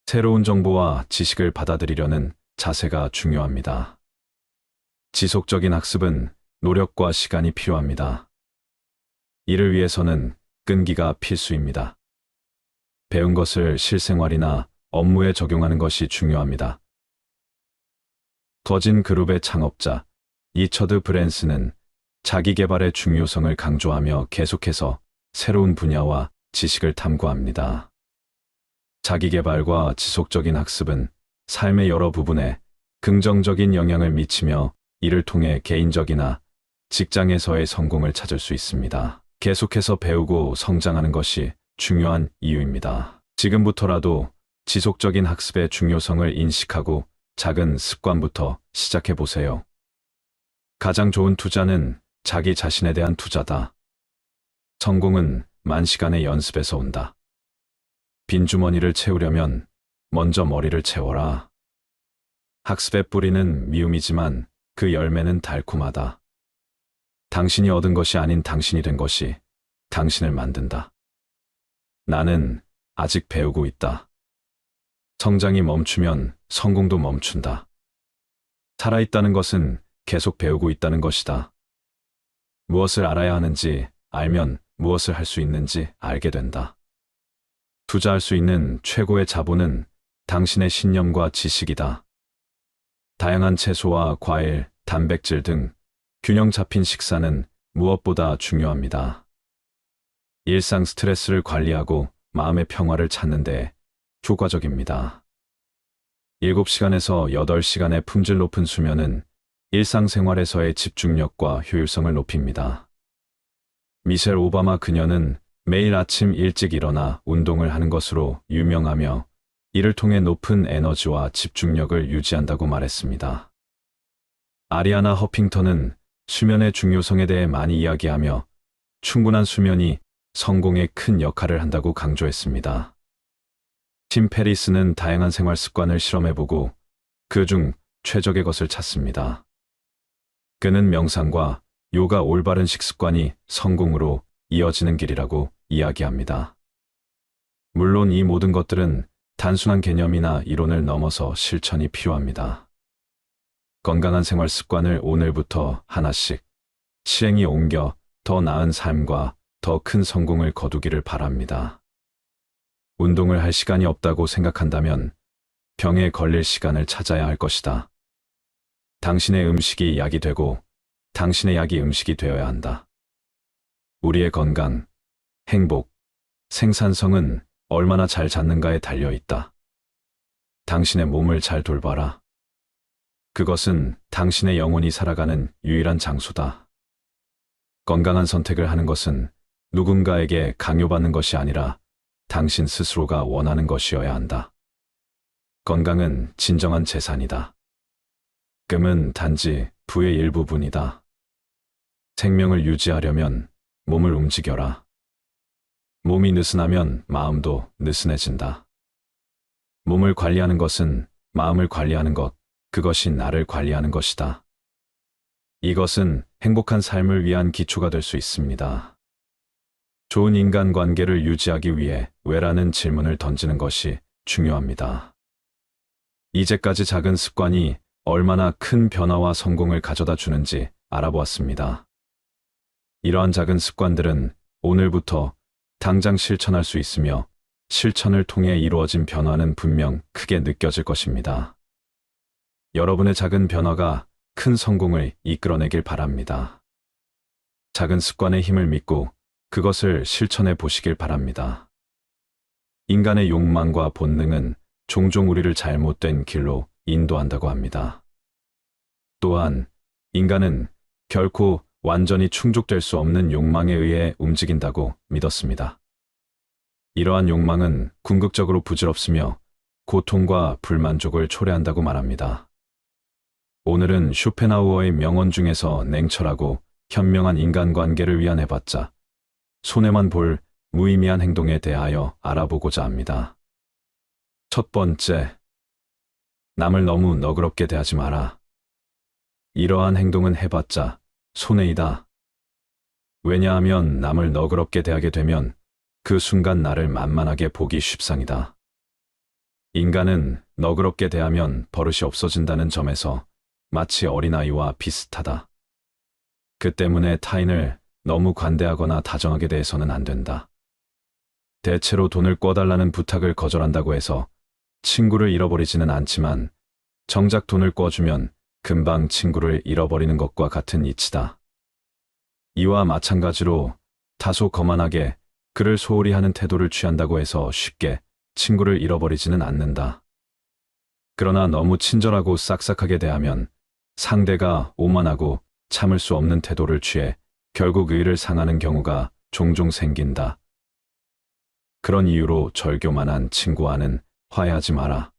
새로운 정보와 지식을 받아들이려는 자세가 중요합니다. 지속적인 학습은 노력과 시간이 필요합니다. 이를 위해서는 끈기가 필수입니다. 배운 것을 실생활이나 업무에 적용하는 것이 중요합니다. 거진 그룹의 창업자 리처드 브랜슨은 자기 개발의 중요성을 강조하며 계속해서 새로운 분야와 지식을 탐구합니다. 자기 개발과 지속적인 학습은 삶의 여러 부분에 긍정적인 영향을 미치며 이를 통해 개인적이나 직장에서의 성공을 찾을 수 있습니다. 계속해서 배우고 성장하는 것이 중요한 이유입니다. 지금부터라도 지속적인 학습의 중요성을 인식하고 작은 습관부터 시작해 보세요. 가장 좋은 투자는 자기 자신에 대한 투자다. 성공은 만시간의 연습에서 온다. 빈 주머니를 채우려면 먼저 머리를 채워라. 학습의 뿌리는 미움이지만 그 열매는 달콤하다. 당신이 얻은 것이 아닌 당신이 된 것이 당신을 만든다. 나는 아직 배우고 있다. 성장이 멈추면 성공도 멈춘다. 살아있다는 것은 계속 배우고 있다는 것이다. 무엇을 알아야 하는지 알면 무엇을 할 수 있는지 알게 된다. 투자할 수 있는 최고의 자본은 당신의 신념과 지식이다. 다양한 채소와 과일, 단백질 등 균형 잡힌 식사는 무엇보다 중요합니다. 일상 스트레스를 관리하고 마음의 평화를 찾는 데 효과적입니다. 7시간에서 8시간의 품질 높은 수면은 일상생활에서의 집중력과 효율성을 높입니다. 미셸 오바마 그녀는 매일 아침 일찍 일어나 운동을 하는 것으로 유명하며 이를 통해 높은 에너지와 집중력을 유지한다고 말했습니다. 아리아나 허핑턴은 수면의 중요성에 대해 많이 이야기하며 충분한 수면이 성공에 큰 역할을 한다고 강조했습니다. 팀 페리스는 다양한 생활 습관을 실험해보고 그중 최적의 것을 찾습니다. 그는 명상과 요가 올바른 식습관이 성공으로 이어지는 길이라고 이야기합니다. 물론 이 모든 것들은 단순한 개념이나 이론을 넘어서 실천이 필요합니다. 건강한 생활 습관을 오늘부터 하나씩 실행에 옮겨 더 나은 삶과 더 큰 성공을 거두기를 바랍니다. 운동을 할 시간이 없다고 생각한다면 병에 걸릴 시간을 찾아야 할 것이다. 당신의 음식이 약이 되고 당신의 약이 음식이 되어야 한다. 우리의 건강, 행복, 생산성은 얼마나 잘 잡는가에 달려 있다. 당신의 몸을 잘 돌봐라. 그것은 당신의 영혼이 살아가는 유일한 장소다. 건강한 선택을 하는 것은 누군가에게 강요받는 것이 아니라 당신 스스로가 원하는 것이어야 한다. 건강은 진정한 재산이다. 금은 단지 부의 일부분이다. 생명을 유지하려면 몸을 움직여라. 몸이 느슨하면 마음도 느슨해진다. 몸을 관리하는 것은 마음을 관리하는 것, 그것이 나를 관리하는 것이다. 이것은 행복한 삶을 위한 기초가 될 수 있습니다. 좋은 인간관계를 유지하기 위해 왜라는 질문을 던지는 것이 중요합니다. 이제까지 작은 습관이 얼마나 큰 변화와 성공을 가져다 주는지 알아보았습니다. 이러한 작은 습관들은 오늘부터 당장 실천할 수 있으며 실천을 통해 이루어진 변화는 분명 크게 느껴질 것입니다. 여러분의 작은 변화가 큰 성공을 이끌어내길 바랍니다. 작은 습관의 힘을 믿고 그것을 실천해 보시길 바랍니다. 인간의 욕망과 본능은 종종 우리를 잘못된 길로 인도한다고 합니다. 또한 인간은 결코 완전히 충족될 수 없는 욕망에 의해 움직인다고 믿었습니다. 이러한 욕망은 궁극적으로 부질없으며 고통과 불만족을 초래한다고 말합니다. 오늘은 쇼펜하우어의 명언 중에서 냉철하고 현명한 인간관계를 위한 해봤자 손해만 볼 무의미한 행동에 대하여 알아보고자 합니다. 첫 번째, 남을 너무 너그럽게 대하지 마라. 이러한 행동은 해봤자 손해이다. 왜냐하면 남을 너그럽게 대하게 되면 그 순간 나를 만만하게 보기 쉽상이다. 인간은 너그럽게 대하면 버릇이 없어진다는 점에서 마치 어린아이와 비슷하다. 그 때문에 타인을 너무 관대하거나 다정하게 대해서는 안 된다. 대체로 돈을 꿔달라는 부탁을 거절한다고 해서 친구를 잃어버리지는 않지만 정작 돈을 꿔주면 금방 친구를 잃어버리는 것과 같은 이치다. 이와 마찬가지로 다소 거만하게 그를 소홀히 하는 태도를 취한다고 해서 쉽게 친구를 잃어버리지는 않는다. 그러나 너무 친절하고 싹싹하게 대하면 상대가 오만하고 참을 수 없는 태도를 취해 결국 의를 상하는 경우가 종종 생긴다. 그런 이유로 절교만한 친구와는 화해하지 마라.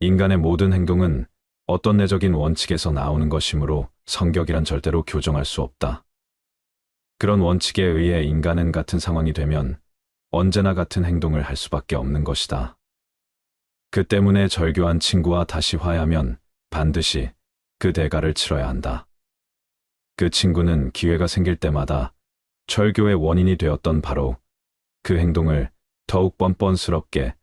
인간의 모든 행동은 어떤 내적인 원칙에서 나오는 것이므로 성격이란 절대로 교정할 수 없다. 그런 원칙에 의해 인간은 같은 상황이 되면 언제나 같은 행동을 할 수밖에 없는 것이다. 그 때문에 절교한 친구와 다시 화해하면 반드시 그 대가를 치러야 한다. 그 친구는 기회가 생길 때마다 절교의 원인이 되었던 바로 그 행동을 더욱 뻔뻔스럽게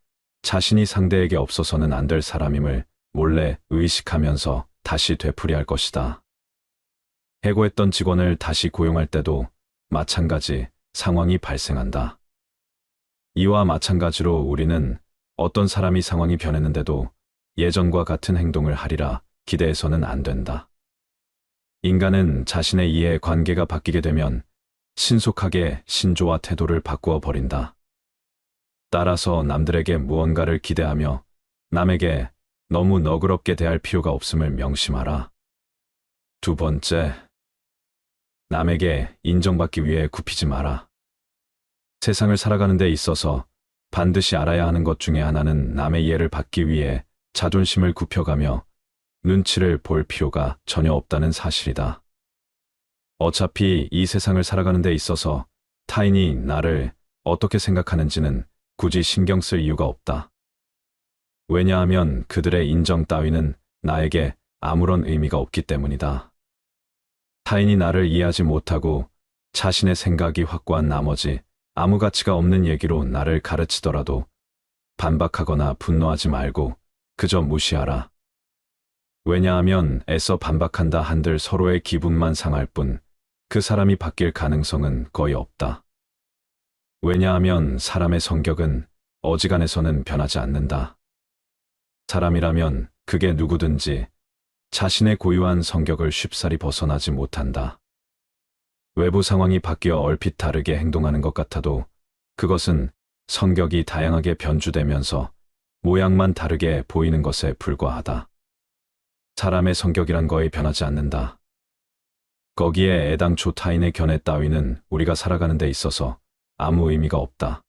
자신이 상대에게 없어서는 안 될 사람임을 몰래 의식하면서 다시 되풀이할 것이다. 해고했던 직원을 다시 고용할 때도 마찬가지 상황이 발생한다. 이와 마찬가지로 우리는 어떤 사람이 상황이 변했는데도 예전과 같은 행동을 하리라 기대해서는 안 된다. 인간은 자신의 이해 관계가 바뀌게 되면 신속하게 신조와 태도를 바꾸어 버린다. 따라서 남들에게 무언가를 기대하며 남에게 너무 너그럽게 대할 필요가 없음을 명심하라. 두 번째, 남에게 인정받기 위해 굽히지 마라. 세상을 살아가는 데 있어서 반드시 알아야 하는 것 중에 하나는 남의 이해를 받기 위해 자존심을 굽혀가며 눈치를 볼 필요가 전혀 없다는 사실이다. 어차피 이 세상을 살아가는 데 있어서 타인이 나를 어떻게 생각하는지는 굳이 신경 쓸 이유가 없다. 왜냐하면 그들의 인정 따위는 나에게 아무런 의미가 없기 때문이다. 타인이 나를 이해하지 못하고 자신의 생각이 확고한 나머지 아무 가치가 없는 얘기로 나를 가르치더라도 반박하거나 분노하지 말고 그저 무시하라. 왜냐하면 애써 반박한다 한들 서로의 기분만 상할 뿐 그 사람이 바뀔 가능성은 거의 없다. 왜냐하면 사람의 성격은 어지간해서는 변하지 않는다. 사람이라면 그게 누구든지 자신의 고유한 성격을 쉽사리 벗어나지 못한다. 외부 상황이 바뀌어 얼핏 다르게 행동하는 것 같아도 그것은 성격이 다양하게 변주되면서 모양만 다르게 보이는 것에 불과하다. 사람의 성격이란 거의 변하지 않는다. 거기에 애당초 타인의 견해 따위는 우리가 살아가는 데 있어서 아무 의미가 없다.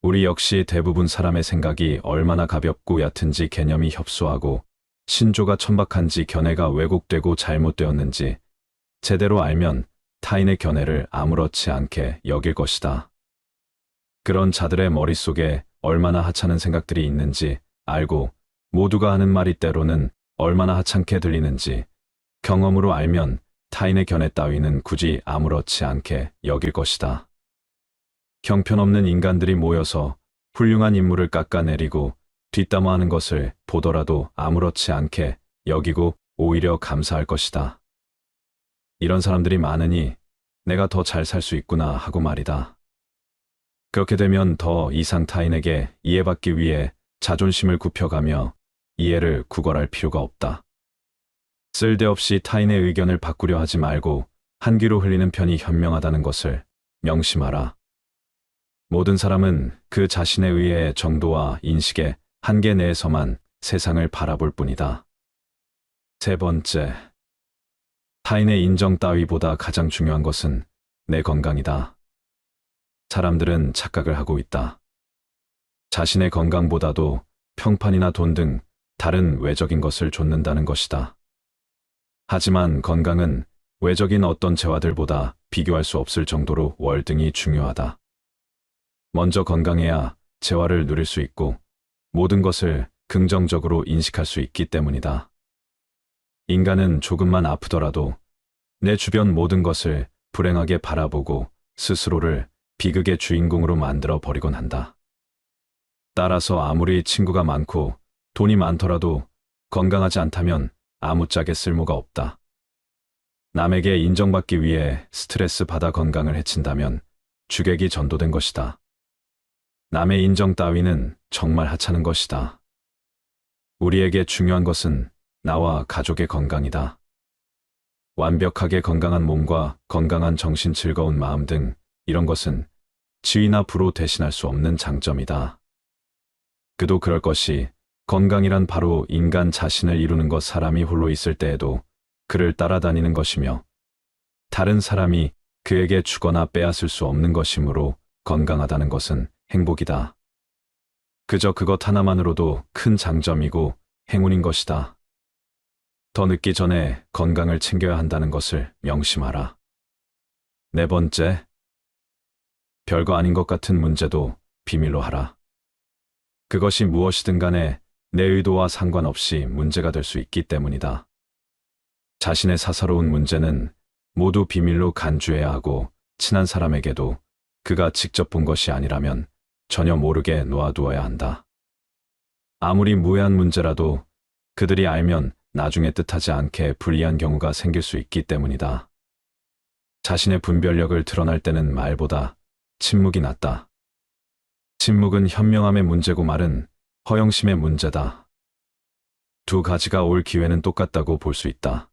우리 역시 대부분 사람의 생각이 얼마나 가볍고 얕은지 개념이 협소하고 신조가 천박한지 견해가 왜곡되고 잘못되었는지 제대로 알면 타인의 견해를 아무렇지 않게 여길 것이다. 그런 자들의 머릿속에 얼마나 하찮은 생각들이 있는지 알고 모두가 하는 말이 때로는 얼마나 하찮게 들리는지 경험으로 알면 타인의 견해 따위는 굳이 아무렇지 않게 여길 것이다. 형편없는 인간들이 모여서 훌륭한 인물을 깎아내리고 뒷담화하는 것을 보더라도 아무렇지 않게 여기고 오히려 감사할 것이다. 이런 사람들이 많으니 내가 더 잘 살 수 있구나 하고 말이다. 그렇게 되면 더 이상 타인에게 이해받기 위해 자존심을 굽혀가며 이해를 구걸할 필요가 없다. 쓸데없이 타인의 의견을 바꾸려 하지 말고 한 귀로 흘리는 편이 현명하다는 것을 명심하라. 모든 사람은 그 자신의 의의 정도와 인식의 한계 내에서만 세상을 바라볼 뿐이다. 세 번째, 타인의 인정 따위보다 가장 중요한 것은 내 건강이다. 사람들은 착각을 하고 있다. 자신의 건강보다도 평판이나 돈 등 다른 외적인 것을 좇는다는 것이다. 하지만 건강은 외적인 어떤 재화들보다 비교할 수 없을 정도로 월등히 중요하다. 먼저 건강해야 재화를 누릴 수 있고 모든 것을 긍정적으로 인식할 수 있기 때문이다. 인간은 조금만 아프더라도 내 주변 모든 것을 불행하게 바라보고 스스로를 비극의 주인공으로 만들어 버리곤 한다. 따라서 아무리 친구가 많고 돈이 많더라도 건강하지 않다면 아무짝에 쓸모가 없다. 남에게 인정받기 위해 스트레스 받아 건강을 해친다면 주객이 전도된 것이다. 남의 인정 따위는 정말 하찮은 것이다. 우리에게 중요한 것은 나와 가족의 건강이다. 완벽하게 건강한 몸과 건강한 정신, 즐거운 마음 등 이런 것은 지위나 부로 대신할 수 없는 장점이다. 그도 그럴 것이 건강이란 바로 인간 자신을 이루는 것, 사람이 홀로 있을 때에도 그를 따라다니는 것이며 다른 사람이 그에게 주거나 빼앗을 수 없는 것이므로 건강하다는 것은 행복이다. 그저 그것 하나만으로도 큰 장점이고 행운인 것이다. 더 늦기 전에 건강을 챙겨야 한다는 것을 명심하라. 네 번째, 별거 아닌 것 같은 문제도 비밀로 하라. 그것이 무엇이든 간에 내 의도와 상관없이 문제가 될 수 있기 때문이다. 자신의 사사로운 문제는 모두 비밀로 간주해야 하고 친한 사람에게도 그가 직접 본 것이 아니라면 전혀 모르게 놓아두어야 한다. 아무리 무해한 문제라도 그들이 알면 나중에 뜻하지 않게 불리한 경우가 생길 수 있기 때문이다. 자신의 분별력을 드러날 때는 말보다 침묵이 낫다. 침묵은 현명함의 문제고 말은 허영심의 문제다. 두 가지가 올 기회는 똑같다고 볼 수 있다.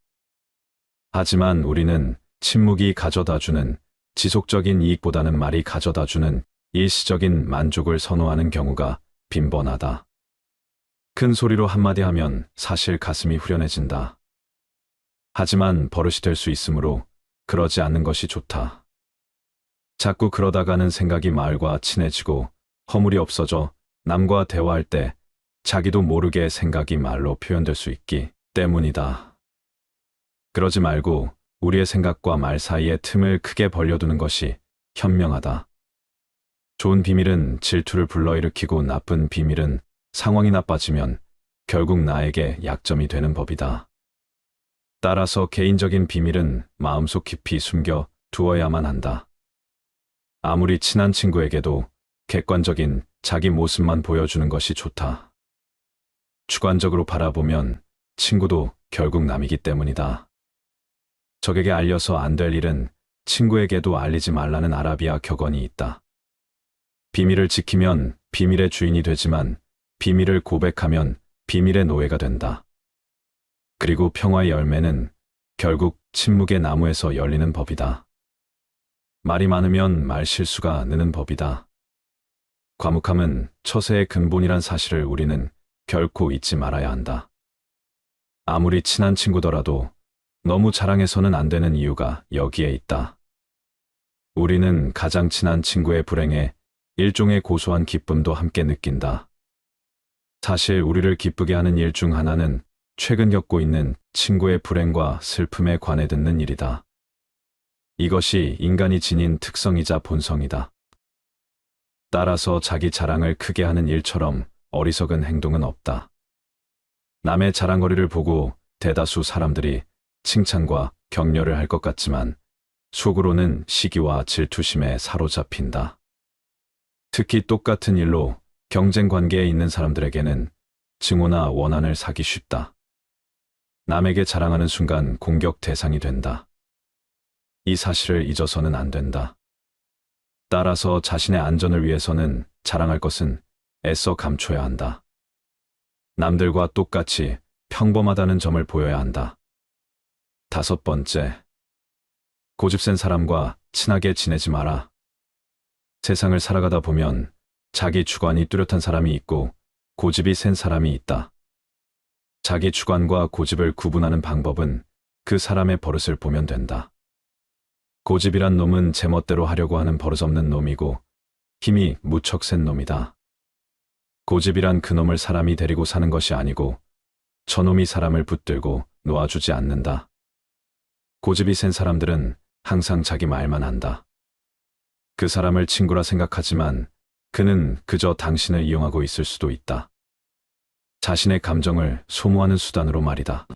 하지만 우리는 침묵이 가져다주는 지속적인 이익보다는 말이 가져다주는 일시적인 만족을 선호하는 경우가 빈번하다. 큰 소리로 한마디 하면 사실 가슴이 후련해진다. 하지만 버릇이 될 수 있으므로 그러지 않는 것이 좋다. 자꾸 그러다가는 생각이 말과 친해지고 허물이 없어져 남과 대화할 때 자기도 모르게 생각이 말로 표현될 수 있기 때문이다. 그러지 말고 우리의 생각과 말 사이에 틈을 크게 벌려두는 것이 현명하다. 좋은 비밀은 질투를 불러일으키고 나쁜 비밀은 상황이 나빠지면 결국 나에게 약점이 되는 법이다. 따라서 개인적인 비밀은 마음속 깊이 숨겨 두어야만 한다. 아무리 친한 친구에게도 객관적인 자기 모습만 보여주는 것이 좋다. 주관적으로 바라보면 친구도 결국 남이기 때문이다. 적에게 알려서 안 될 일은 친구에게도 알리지 말라는 아라비아 격언이 있다. 비밀을 지키면 비밀의 주인이 되지만 비밀을 고백하면 비밀의 노예가 된다. 그리고 평화의 열매는 결국 침묵의 나무에서 열리는 법이다. 말이 많으면 말 실수가 느는 법이다. 과묵함은 처세의 근본이란 사실을 우리는 결코 잊지 말아야 한다. 아무리 친한 친구더라도 너무 자랑해서는 안 되는 이유가 여기에 있다. 우리는 가장 친한 친구의 불행에 일종의 고소한 기쁨도 함께 느낀다. 사실 우리를 기쁘게 하는 일 중 하나는 최근 겪고 있는 친구의 불행과 슬픔에 관해 듣는 일이다. 이것이 인간이 지닌 특성이자 본성이다. 따라서 자기 자랑을 크게 하는 일처럼 어리석은 행동은 없다. 남의 자랑거리를 보고 대다수 사람들이 칭찬과 격려를 할 것 같지만 속으로는 시기와 질투심에 사로잡힌다. 특히 똑같은 일로 경쟁 관계에 있는 사람들에게는 증오나 원한을 사기 쉽다. 남에게 자랑하는 순간 공격 대상이 된다. 이 사실을 잊어서는 안 된다. 따라서 자신의 안전을 위해서는 자랑할 것은 애써 감춰야 한다. 남들과 똑같이 평범하다는 점을 보여야 한다. 5번째, 고집센 사람과 친하게 지내지 마라. 세상을 살아가다 보면 자기 주관이 뚜렷한 사람이 있고 고집이 센 사람이 있다. 자기 주관과 고집을 구분하는 방법은 그 사람의 버릇을 보면 된다. 고집이란 놈은 제멋대로 하려고 하는 버릇없는 놈이고 힘이 무척 센 놈이다. 고집이란 그놈을 사람이 데리고 사는 것이 아니고 저놈이 사람을 붙들고 놓아주지 않는다. 고집이 센 사람들은 항상 자기 말만 한다. 그 사람을 친구라 생각하지만 그는 그저 당신을 이용하고 있을 수도 있다. 자신의 감정을 소모하는 수단으로 말이다.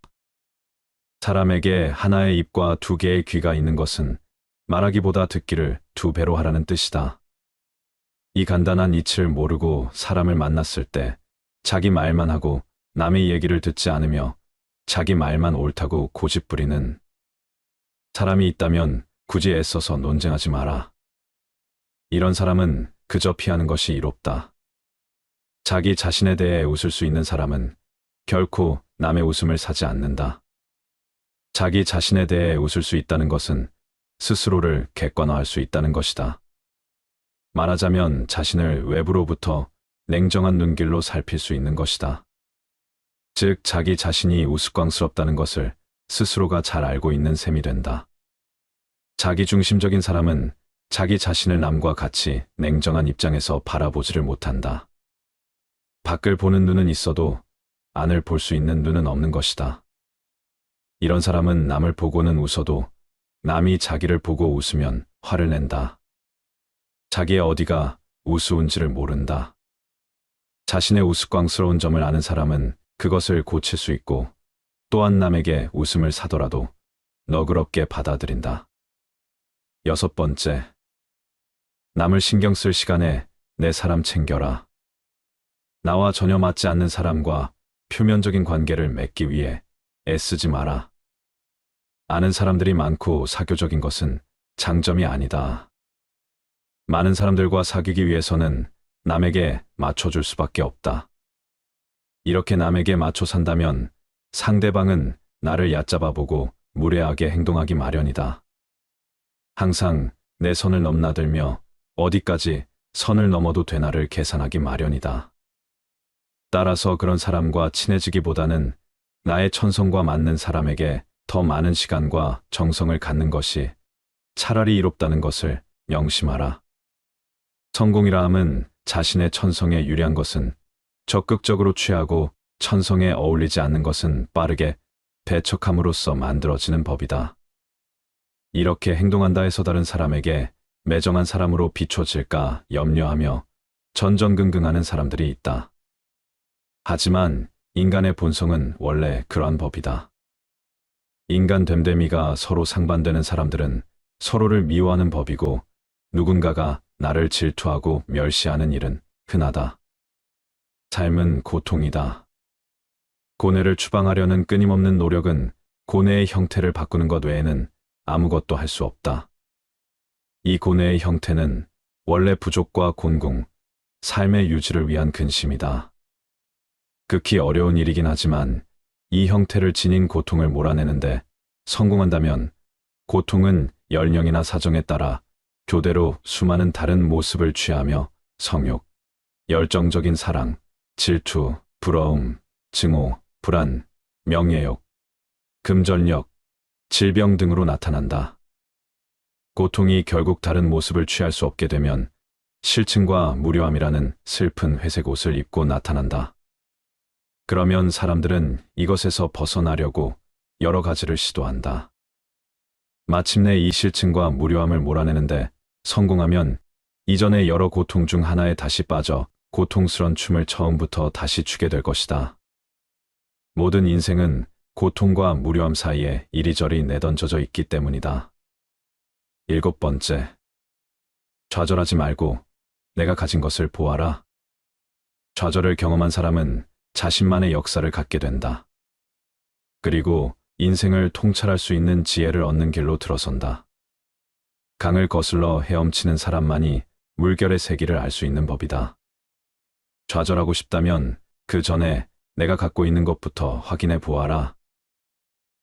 사람에게 하나의 입과 2개의 귀가 있는 것은 말하기보다 듣기를 2배로 하라는 뜻이다. 이 간단한 이치를 모르고 사람을 만났을 때 자기 말만 하고 남의 얘기를 듣지 않으며 자기 말만 옳다고 고집부리는 사람이 있다면 굳이 애써서 논쟁하지 마라. 이런 사람은 그저 피하는 것이 이롭다. 자기 자신에 대해 웃을 수 있는 사람은 결코 남의 웃음을 사지 않는다. 자기 자신에 대해 웃을 수 있다는 것은 스스로를 객관화할 수 있다는 것이다. 말하자면 자신을 외부로부터 냉정한 눈길로 살필 수 있는 것이다. 즉 자기 자신이 우스꽝스럽다는 것을 스스로가 잘 알고 있는 셈이 된다. 자기중심적인 사람은 자기 자신을 남과 같이 냉정한 입장에서 바라보지를 못한다. 밖을 보는 눈은 있어도 안을 볼 수 있는 눈은 없는 것이다. 이런 사람은 남을 보고는 웃어도 남이 자기를 보고 웃으면 화를 낸다. 자기의 어디가 우스운지를 모른다. 자신의 우스꽝스러운 점을 아는 사람은 그것을 고칠 수 있고 또한 남에게 웃음을 사더라도 너그럽게 받아들인다. 6번째, 남을 신경 쓸 시간에 내 사람 챙겨라. 나와 전혀 맞지 않는 사람과 표면적인 관계를 맺기 위해 애쓰지 마라. 아는 사람들이 많고 사교적인 것은 장점이 아니다. 많은 사람들과 사귀기 위해서는 남에게 맞춰줄 수밖에 없다. 이렇게 남에게 맞춰 산다면 상대방은 나를 얕잡아 보고 무례하게 행동하기 마련이다. 항상 내 선을 넘나들며 어디까지 선을 넘어도 되나를 계산하기 마련이다. 따라서 그런 사람과 친해지기보다는 나의 천성과 맞는 사람에게 더 많은 시간과 정성을 갖는 것이 차라리 이롭다는 것을 명심하라. 성공이라 함은 자신의 천성에 유리한 것은 적극적으로 취하고 천성에 어울리지 않는 것은 빠르게 배척함으로써 만들어지는 법이다. 이렇게 행동한다 해서 다른 사람에게 매정한 사람으로 비춰질까 염려하며 전전긍긍하는 사람들이 있다. 하지만 인간의 본성은 원래 그러한 법이다. 인간 됨됨이가 서로 상반되는 사람들은 서로를 미워하는 법이고 누군가가 나를 질투하고 멸시하는 일은 흔하다. 삶은 고통이다. 고뇌를 추방하려는 끊임없는 노력은 고뇌의 형태를 바꾸는 것 외에는 아무것도 할 수 없다. 이 고뇌의 형태는 원래 부족과 곤궁, 삶의 유지를 위한 근심이다. 극히 어려운 일이긴 하지만 이 형태를 지닌 고통을 몰아내는데 성공한다면 고통은 연령이나 사정에 따라 교대로 수많은 다른 모습을 취하며 성욕, 열정적인 사랑, 질투, 부러움, 증오, 불안, 명예욕, 금전력, 질병 등으로 나타난다. 고통이 결국 다른 모습을 취할 수 없게 되면 실증과 무료함이라는 슬픈 회색 옷을 입고 나타난다. 그러면 사람들은 이것에서 벗어나려고 여러 가지를 시도한다. 마침내 이 실증과 무료함을 몰아내는데 성공하면 이전의 여러 고통 중 하나에 다시 빠져 고통스런 춤을 처음부터 다시 추게 될 것이다. 모든 인생은 고통과 무료함 사이에 이리저리 내던져져 있기 때문이다. 7번째, 좌절하지 말고 내가 가진 것을 보아라. 좌절을 경험한 사람은 자신만의 역사를 갖게 된다. 그리고 인생을 통찰할 수 있는 지혜를 얻는 길로 들어선다. 강을 거슬러 헤엄치는 사람만이 물결의 세기를 알 수 있는 법이다. 좌절하고 싶다면 그 전에 내가 갖고 있는 것부터 확인해 보아라.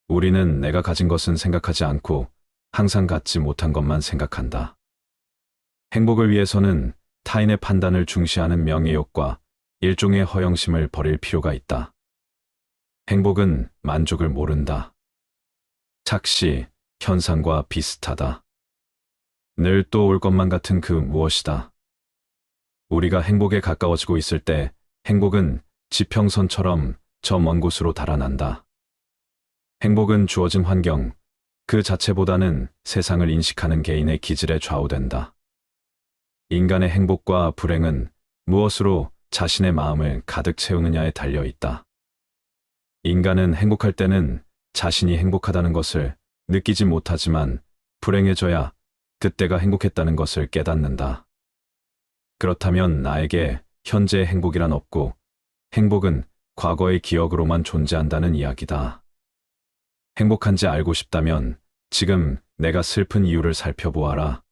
우리는 내가 가진 것은 생각하지 않고 항상 갖지 못한 것만 생각한다. 행복을 위해서는 타인의 판단을 중시하는 명예욕과 일종의 허영심을 버릴 필요가 있다. 행복은 만족을 모른다. 착시, 현상과 비슷하다. 늘 또 올 것만 같은 그 무엇이다. 우리가 행복에 가까워지고 있을 때 행복은 지평선처럼 저 먼 곳으로 달아난다. 행복은 주어진 환경, 그 자체보다는 세상을 인식하는 개인의 기질에 좌우된다. 인간의 행복과 불행은 무엇으로 자신의 마음을 가득 채우느냐에 달려 있다. 인간은 행복할 때는 자신이 행복하다는 것을 느끼지 못하지만 불행해져야 그때가 행복했다는 것을 깨닫는다. 그렇다면 나에게 현재의 행복이란 없고 행복은 과거의 기억으로만 존재한다는 이야기다. 행복한지 알고 싶다면 지금 내가 슬픈 이유를 살펴보아라.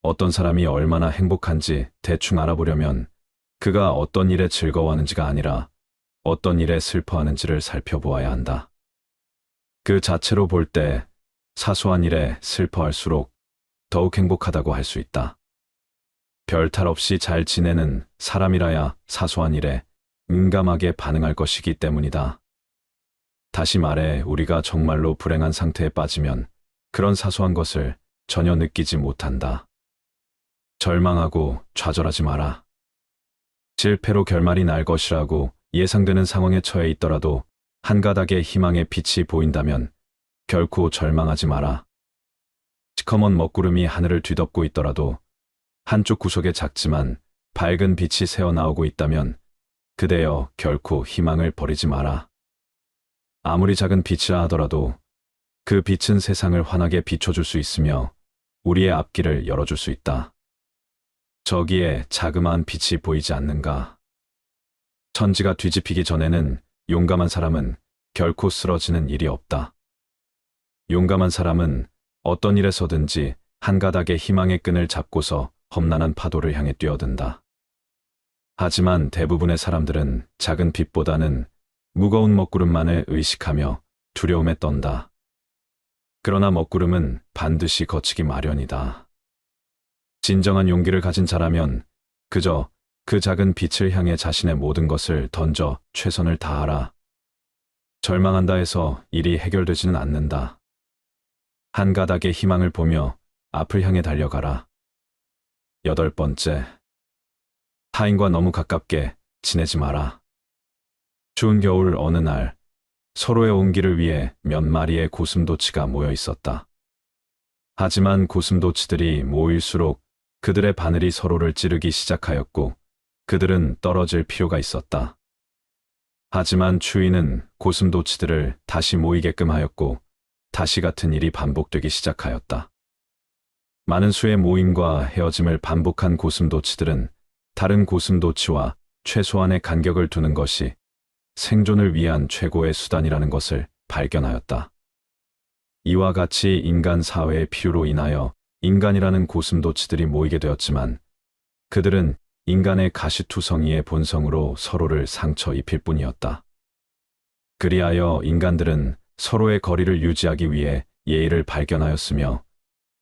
어떤 사람이 얼마나 행복한지 대충 알아보려면 그가 어떤 일에 즐거워하는지가 아니라 어떤 일에 슬퍼하는지를 살펴보아야 한다. 그 자체로 볼 때 사소한 일에 슬퍼할수록 더욱 행복하다고 할 수 있다. 별 탈 없이 잘 지내는 사람이라야 사소한 일에 민감하게 반응할 것이기 때문이다. 다시 말해 우리가 정말로 불행한 상태에 빠지면 그런 사소한 것을 전혀 느끼지 못한다. 절망하고 좌절하지 마라. 실패로 결말이 날 것이라고 예상되는 상황에 처해 있더라도 한 가닥의 희망의 빛이 보인다면 결코 절망하지 마라. 시커먼 먹구름이 하늘을 뒤덮고 있더라도 한쪽 구석에 작지만 밝은 빛이 새어나오고 있다면 그대여 결코 희망을 버리지 마라. 아무리 작은 빛이라 하더라도 그 빛은 세상을 환하게 비춰줄 수 있으며 우리의 앞길을 열어줄 수 있다. 저기에 자그마한 빛이 보이지 않는가? 천지가 뒤집히기 전에는 용감한 사람은 결코 쓰러지는 일이 없다. 용감한 사람은 어떤 일에서든지 한 가닥의 희망의 끈을 잡고서 험난한 파도를 향해 뛰어든다. 하지만 대부분의 사람들은 작은 빛보다는 무거운 먹구름만을 의식하며 두려움에 떤다. 그러나 먹구름은 반드시 거치기 마련이다. 진정한 용기를 가진 자라면 그저 그 작은 빛을 향해 자신의 모든 것을 던져 최선을 다하라. 절망한다 해서 일이 해결되지는 않는다. 한 가닥의 희망을 보며 앞을 향해 달려가라. 8번째, 타인과 너무 가깝게 지내지 마라. 추운 겨울 어느 날 서로의 온기를 위해 몇 마리의 고슴도치가 모여 있었다. 하지만 고슴도치들이 모일수록 그들의 바늘이 서로를 찌르기 시작하였고 그들은 떨어질 필요가 있었다. 하지만 추위는 고슴도치들을 다시 모이게끔 하였고 다시 같은 일이 반복되기 시작하였다. 많은 수의 모임과 헤어짐을 반복한 고슴도치들은 다른 고슴도치와 최소한의 간격을 두는 것이 생존을 위한 최고의 수단이라는 것을 발견하였다. 이와 같이 인간 사회의 필요로 인하여 인간이라는 고슴도치들이 모이게 되었지만 그들은 인간의 가시투성이의 본성으로 서로를 상처 입힐 뿐이었다. 그리하여 인간들은 서로의 거리를 유지하기 위해 예의를 발견하였으며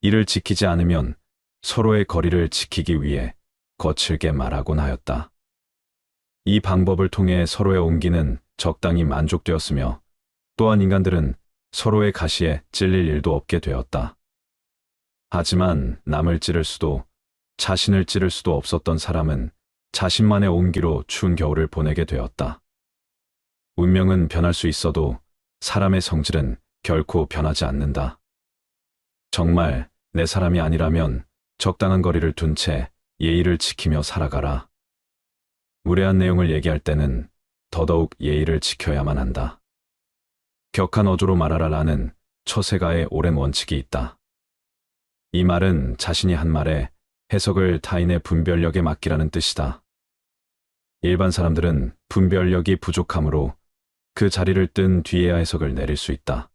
이를 지키지 않으면 서로의 거리를 지키기 위해 거칠게 말하곤 하였다. 이 방법을 통해 서로의 온기는 적당히 만족되었으며 또한 인간들은 서로의 가시에 찔릴 일도 없게 되었다. 하지만 남을 찌를 수도 자신을 찌를 수도 없었던 사람은 자신만의 온기로 추운 겨울을 보내게 되었다. 운명은 변할 수 있어도 사람의 성질은 결코 변하지 않는다. 정말 내 사람이 아니라면 적당한 거리를 둔 채 예의를 지키며 살아가라. 무례한 내용을 얘기할 때는 더더욱 예의를 지켜야만 한다. 격한 어조로 말하라라는 처세가의 오랜 원칙이 있다. 이 말은 자신이 한 말에 해석을 타인의 분별력에 맡기라는 뜻이다. 일반 사람들은 분별력이 부족하므로 그 자리를 뜬 뒤에야 해석을 내릴 수 있다.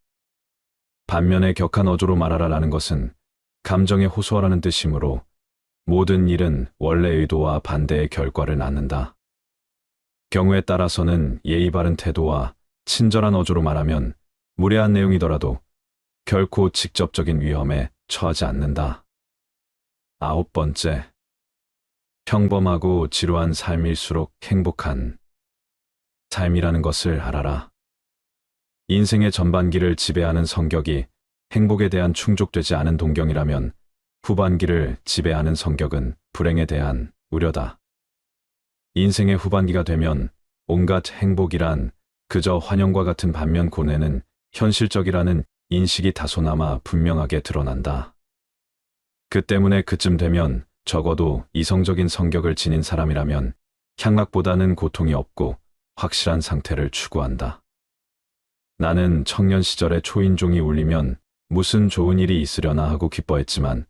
반면에 격한 어조로 말하라라는 것은 감정에 호소하라는 뜻이므로 모든 일은 원래 의도와 반대의 결과를 낳는다. 경우에 따라서는 예의 바른 태도와 친절한 어조로 말하면 무례한 내용이더라도 결코 직접적인 위험에 처하지 않는다. 9번째, 평범하고 지루한 삶일수록 행복한 삶이라는 것을 알아라. 인생의 전반기를 지배하는 성격이 행복에 대한 충족되지 않은 동경이라면 후반기를 지배하는 성격은 불행에 대한 우려다. 인생의 후반기가 되면 온갖 행복이란 그저 환영과 같은 반면 고뇌는 현실적이라는 인식이 다소나마 분명하게 드러난다. 그 때문에 그쯤 되면 적어도 이성적인 성격을 지닌 사람이라면 향락보다는 고통이 없고 확실한 상태를 추구한다. 나는 청년 시절에 초인종이 울리면 무슨 좋은 일이 있으려나 하고 기뻐했지만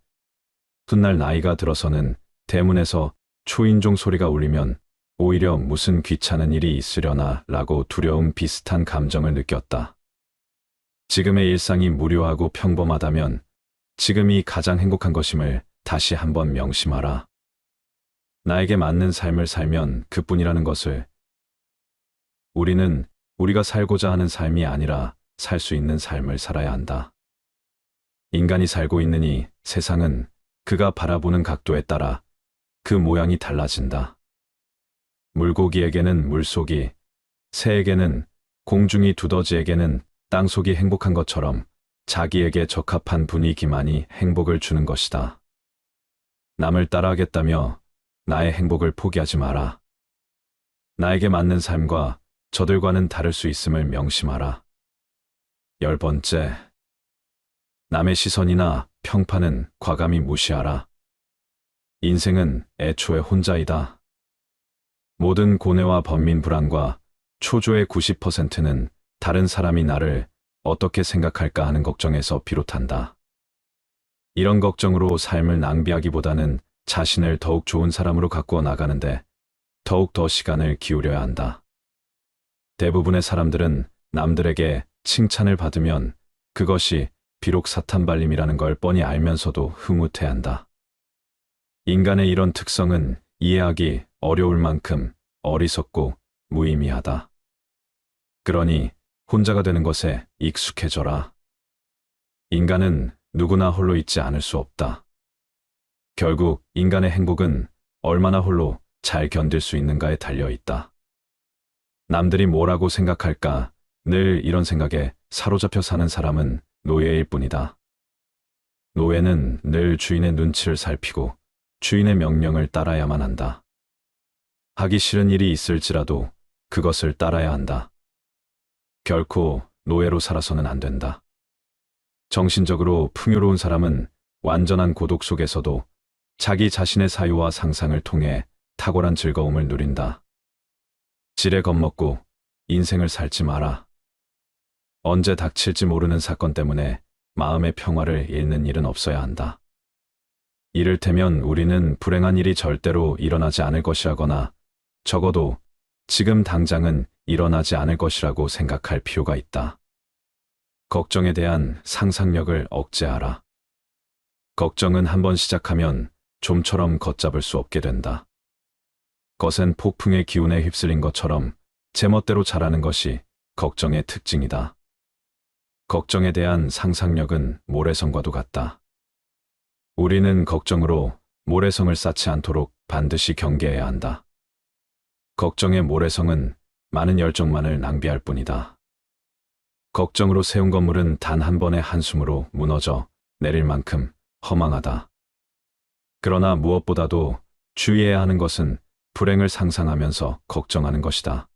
훗날 나이가 들어서는 대문에서 초인종 소리가 울리면 오히려 무슨 귀찮은 일이 있으려나 라고 두려움 비슷한 감정을 느꼈다. 지금의 일상이 무료하고 평범하다면 지금이 가장 행복한 것임을 다시 한번 명심하라. 나에게 맞는 삶을 살면 그뿐이라는 것을. 우리는 우리가 살고자 하는 삶이 아니라 살 수 있는 삶을 살아야 한다. 인간이 살고 있느니 세상은 그가 바라보는 각도에 따라 그 모양이 달라진다. 물고기에게는 물속이, 새에게는 공중이, 두더지에게는 땅속이 행복한 것처럼 자기에게 적합한 분위기만이 행복을 주는 것이다. 남을 따라하겠다며 나의 행복을 포기하지 마라. 나에게 맞는 삶과 저들과는 다를 수 있음을 명심하라. 10번째, 남의 시선이나 평판은 과감히 무시하라. 인생은 애초에 혼자이다. 모든 고뇌와 번민 불안과 초조의 90%는 다른 사람이 나를 어떻게 생각할까 하는 걱정에서 비롯한다. 이런 걱정으로 삶을 낭비하기보다는 자신을 더욱 좋은 사람으로 가꾸어 나가는데 더욱 더 시간을 기울여야 한다. 대부분의 사람들은 남들에게 칭찬을 받으면 그것이 비록 사탄발림이라는 걸 뻔히 알면서도 흐뭇해한다. 인간의 이런 특성은 이해하기 어려울 만큼 어리석고 무의미하다. 그러니 혼자가 되는 것에 익숙해져라. 인간은 누구나 홀로 있지 않을 수 없다. 결국 인간의 행복은 얼마나 홀로 잘 견딜 수 있는가에 달려 있다. 남들이 뭐라고 생각할까 늘 이런 생각에 사로잡혀 사는 사람은 노예일 뿐이다. 노예는 늘 주인의 눈치를 살피고 주인의 명령을 따라야만 한다. 하기 싫은 일이 있을지라도 그것을 따라야 한다. 결코 노예로 살아서는 안 된다. 정신적으로 풍요로운 사람은 완전한 고독 속에서도 자기 자신의 사유와 상상을 통해 탁월한 즐거움을 누린다. 지레 겁먹고 인생을 살지 마라. 언제 닥칠지 모르는 사건 때문에 마음의 평화를 잃는 일은 없어야 한다. 이를테면 우리는 불행한 일이 절대로 일어나지 않을 것이라거나 적어도 지금 당장은 일어나지 않을 것이라고 생각할 필요가 있다. 걱정에 대한 상상력을 억제하라. 걱정은 한번 시작하면 좀처럼 걷잡을 수 없게 된다. 거센 폭풍의 기운에 휩쓸린 것처럼 제멋대로 자라는 것이 걱정의 특징이다. 걱정에 대한 상상력은 모래성과도 같다. 우리는 걱정으로 모래성을 쌓지 않도록 반드시 경계해야 한다. 걱정의 모래성은 많은 열정만을 낭비할 뿐이다. 걱정으로 세운 건물은 단 한 번의 한숨으로 무너져 내릴 만큼 허망하다. 그러나 무엇보다도 주의해야 하는 것은 불행을 상상하면서 걱정하는 것이다.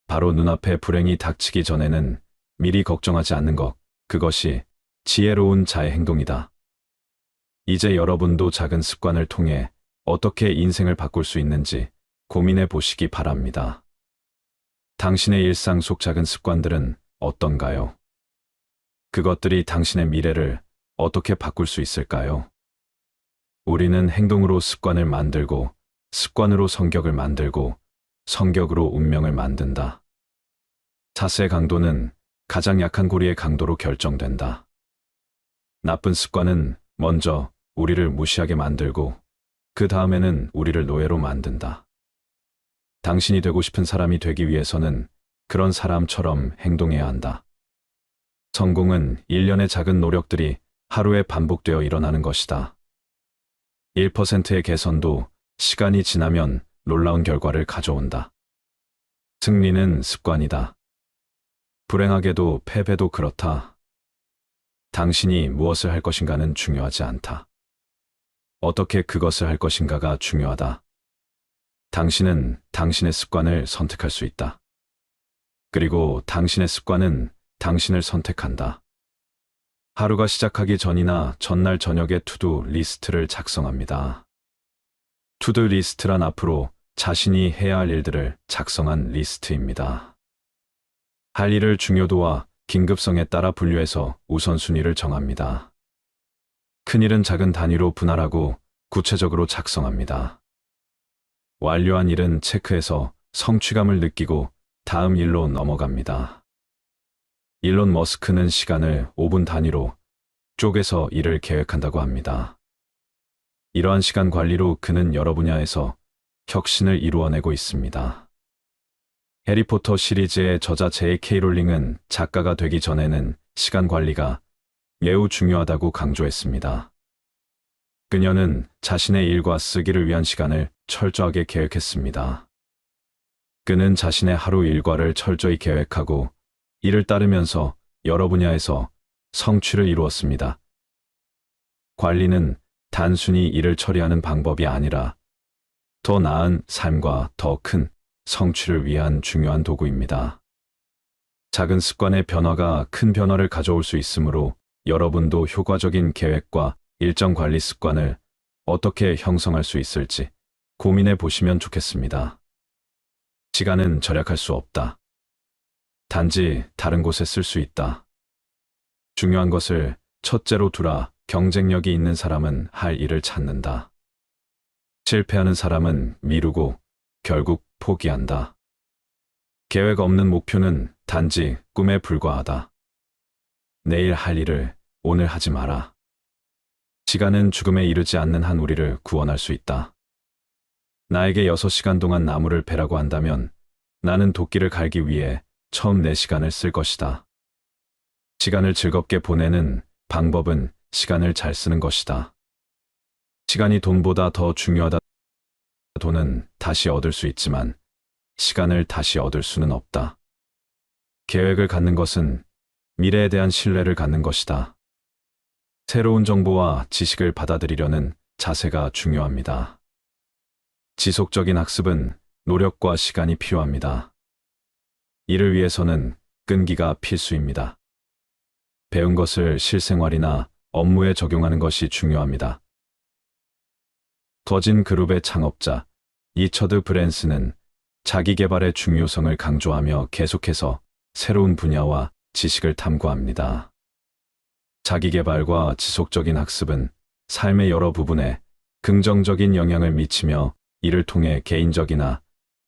바로 눈앞에 불행이 닥치기 전에는 미리 걱정하지 않는 것, 그것이 지혜로운 자의 행동이다. 이제 여러분도 작은 습관을 통해 어떻게 인생을 바꿀 수 있는지 고민해 보시기 바랍니다. 당신의 일상 속 작은 습관들은 어떤가요? 그것들이 당신의 미래를 어떻게 바꿀 수 있을까요? 우리는 행동으로 습관을 만들고, 습관으로 성격을 만들고, 성격으로 운명을 만든다. 자세의 강도는 가장 약한 고리의 강도로 결정된다. 나쁜 습관은 먼저 우리를 무시하게 만들고, 그 다음에는 우리를 노예로 만든다. 당신이 되고 싶은 사람이 되기 위해서는 그런 사람처럼 행동해야 한다. 성공은 일련의 작은 노력들이 하루에 반복되어 일어나는 것이다. 1%의 개선도 시간이 지나면 놀라운 결과를 가져온다. 승리는 습관이다. 불행하게도 패배도 그렇다. 당신이 무엇을 할 것인가는 중요하지 않다. 어떻게 그것을 할 것인가가 중요하다. 당신은 당신의 습관을 선택할 수 있다. 그리고 당신의 습관은 당신을 선택한다. 하루가 시작하기 전이나 전날 저녁에 투두 리스트를 작성합니다. 투두 리스트란 앞으로 자신이 해야 할 일들을 작성한 리스트입니다. 할 일을 중요도와 긴급성에 따라 분류해서 우선순위를 정합니다. 큰 일은 작은 단위로 분할하고 구체적으로 작성합니다. 완료한 일은 체크해서 성취감을 느끼고 다음 일로 넘어갑니다. 일론 머스크는 시간을 5분 단위로 쪼개서 일을 계획한다고 합니다. 이러한 시간 관리로 그는 여러 분야에서 혁신을 이루어내고 있습니다. 해리포터 시리즈의 저자 J.K. 롤링은 작가가 되기 전에는 시간 관리가 매우 중요하다고 강조했습니다. 그녀는 자신의 일과 쓰기를 위한 시간을 철저하게 계획했습니다. 그는 자신의 하루 일과를 철저히 계획하고 이를 따르면서 여러 분야에서 성취를 이루었습니다. 관리는 단순히 일을 처리하는 방법이 아니라 더 나은 삶과 더 큰 성취를 위한 중요한 도구입니다. 작은 습관의 변화가 큰 변화를 가져올 수 있으므로 여러분도 효과적인 계획과 일정 관리 습관을 어떻게 형성할 수 있을지 고민해 보시면 좋겠습니다. 시간은 절약할 수 없다. 단지 다른 곳에 쓸 수 있다. 중요한 것을 첫째로 두라. 경쟁력이 있는 사람은 할 일을 찾는다. 실패하는 사람은 미루고 결국 포기한다. 계획 없는 목표는 단지 꿈에 불과하다. 내일 할 일을 오늘 하지 마라. 시간은 죽음에 이르지 않는 한 우리를 구원할 수 있다. 나에게 6시간 동안 나무를 베라고 한다면 나는 도끼를 갈기 위해 처음 4시간을 쓸 것이다. 시간을 즐겁게 보내는 방법은 시간을 잘 쓰는 것이다. 시간이 돈보다 더 중요하다. 돈은 다시 얻을 수 있지만 시간을 다시 얻을 수는 없다. 계획을 갖는 것은 미래에 대한 신뢰를 갖는 것이다. 새로운 정보와 지식을 받아들이려는 자세가 중요합니다. 지속적인 학습은 노력과 시간이 필요합니다. 이를 위해서는 끈기가 필수입니다. 배운 것을 실생활이나 업무에 적용하는 것이 중요합니다. 더진 그룹의 창업자 리처드 브랜슨은 자기 개발의 중요성을 강조하며 계속해서 새로운 분야와 지식을 탐구합니다. 자기 개발과 지속적인 학습은 삶의 여러 부분에 긍정적인 영향을 미치며 이를 통해 개인적이나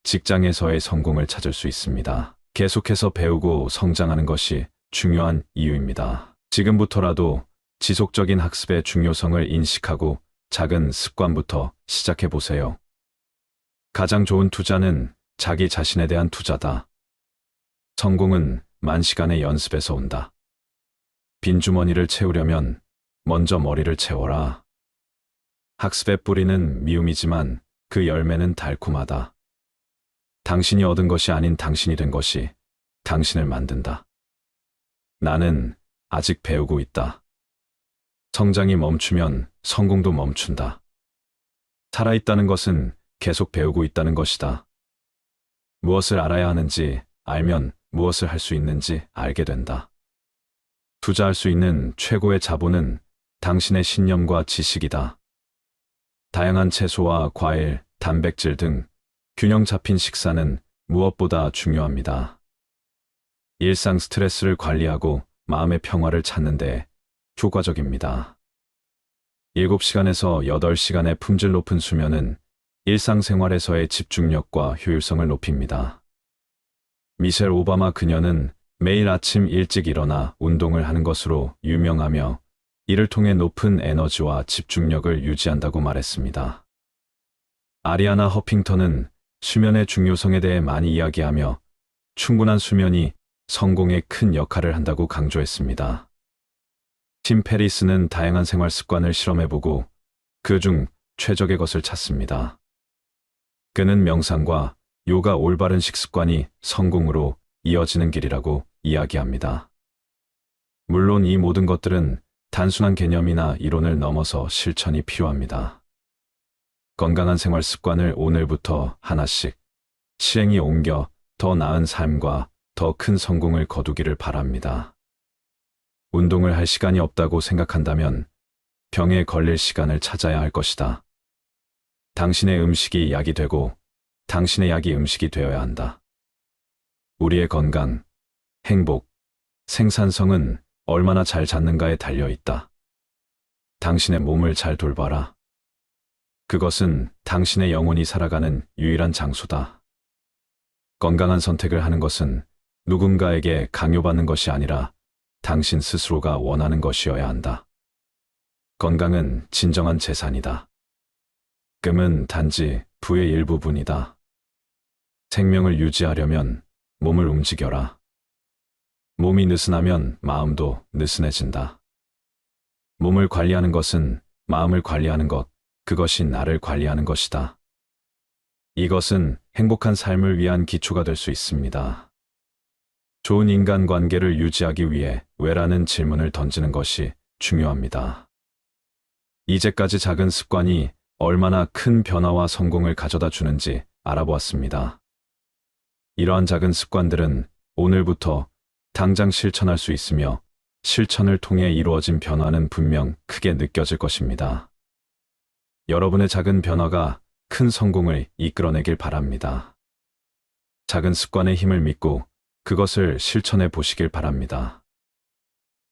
직장에서의 성공을 찾을 수 있습니다. 계속해서 배우고 성장하는 것이 중요한 이유입니다. 지금부터라도 지속적인 학습의 중요성을 인식하고 작은 습관부터 시작해 보세요. 가장 좋은 투자는 자기 자신에 대한 투자다. 성공은 만시간의 연습에서 온다. 빈 주머니를 채우려면 먼저 머리를 채워라. 학습의 뿌리는 미움이지만 그 열매는 달콤하다. 당신이 얻은 것이 아닌 당신이 된 것이 당신을 만든다. 나는 아직 배우고 있다. 성장이 멈추면 성공도 멈춘다. 살아있다는 것은 계속 배우고 있다는 것이다. 무엇을 알아야 하는지 알면 무엇을 할 수 있는지 알게 된다. 투자할 수 있는 최고의 자본은 당신의 신념과 지식이다. 다양한 채소와 과일, 단백질 등 균형 잡힌 식사는 무엇보다 중요합니다. 일상 스트레스를 관리하고 마음의 평화를 찾는 데 효과적입니다. 7시간에서 8시간의 품질 높은 수면은 일상생활에서의 집중력과 효율성을 높입니다. 미셸 오바마 그녀는 매일 아침 일찍 일어나 운동을 하는 것으로 유명하며 이를 통해 높은 에너지와 집중력을 유지한다고 말했습니다. 아리아나 허핑턴은 수면의 중요성에 대해 많이 이야기하며 충분한 수면이 성공에 큰 역할을 한다고 강조했습니다. 팀 페리스는 다양한 생활 습관을 실험해보고 그중 최적의 것을 찾습니다. 그는 명상과 요가 올바른 식습관이 성공으로 이어지는 길이라고 이야기합니다. 물론 이 모든 것들은 단순한 개념이나 이론을 넘어서 실천이 필요합니다. 건강한 생활 습관을 오늘부터 하나씩 실행에 옮겨 더 나은 삶과 더 큰 성공을 거두기를 바랍니다. 운동을 할 시간이 없다고 생각한다면 병에 걸릴 시간을 찾아야 할 것이다. 당신의 음식이 약이 되고 당신의 약이 음식이 되어야 한다. 우리의 건강, 행복, 생산성은 얼마나 잘 잡는가에 달려 있다. 당신의 몸을 잘 돌봐라. 그것은 당신의 영혼이 살아가는 유일한 장소다. 건강한 선택을 하는 것은 누군가에게 강요받는 것이 아니라 당신 스스로가 원하는 것이어야 한다. 건강은 진정한 재산이다. 금은 단지 부의 일부분이다. 생명을 유지하려면 몸을 움직여라. 몸이 느슨하면 마음도 느슨해진다. 몸을 관리하는 것은 마음을 관리하는 것, 그것이 나를 관리하는 것이다. 이것은 행복한 삶을 위한 기초가 될 수 있습니다. 좋은 인간관계를 유지하기 위해 왜라는 질문을 던지는 것이 중요합니다. 이제까지 작은 습관이 얼마나 큰 변화와 성공을 가져다 주는지 알아보았습니다. 이러한 작은 습관들은 오늘부터 당장 실천할 수 있으며 실천을 통해 이루어진 변화는 분명 크게 느껴질 것입니다. 여러분의 작은 변화가 큰 성공을 이끌어내길 바랍니다. 작은 습관의 힘을 믿고 그것을 실천해 보시길 바랍니다.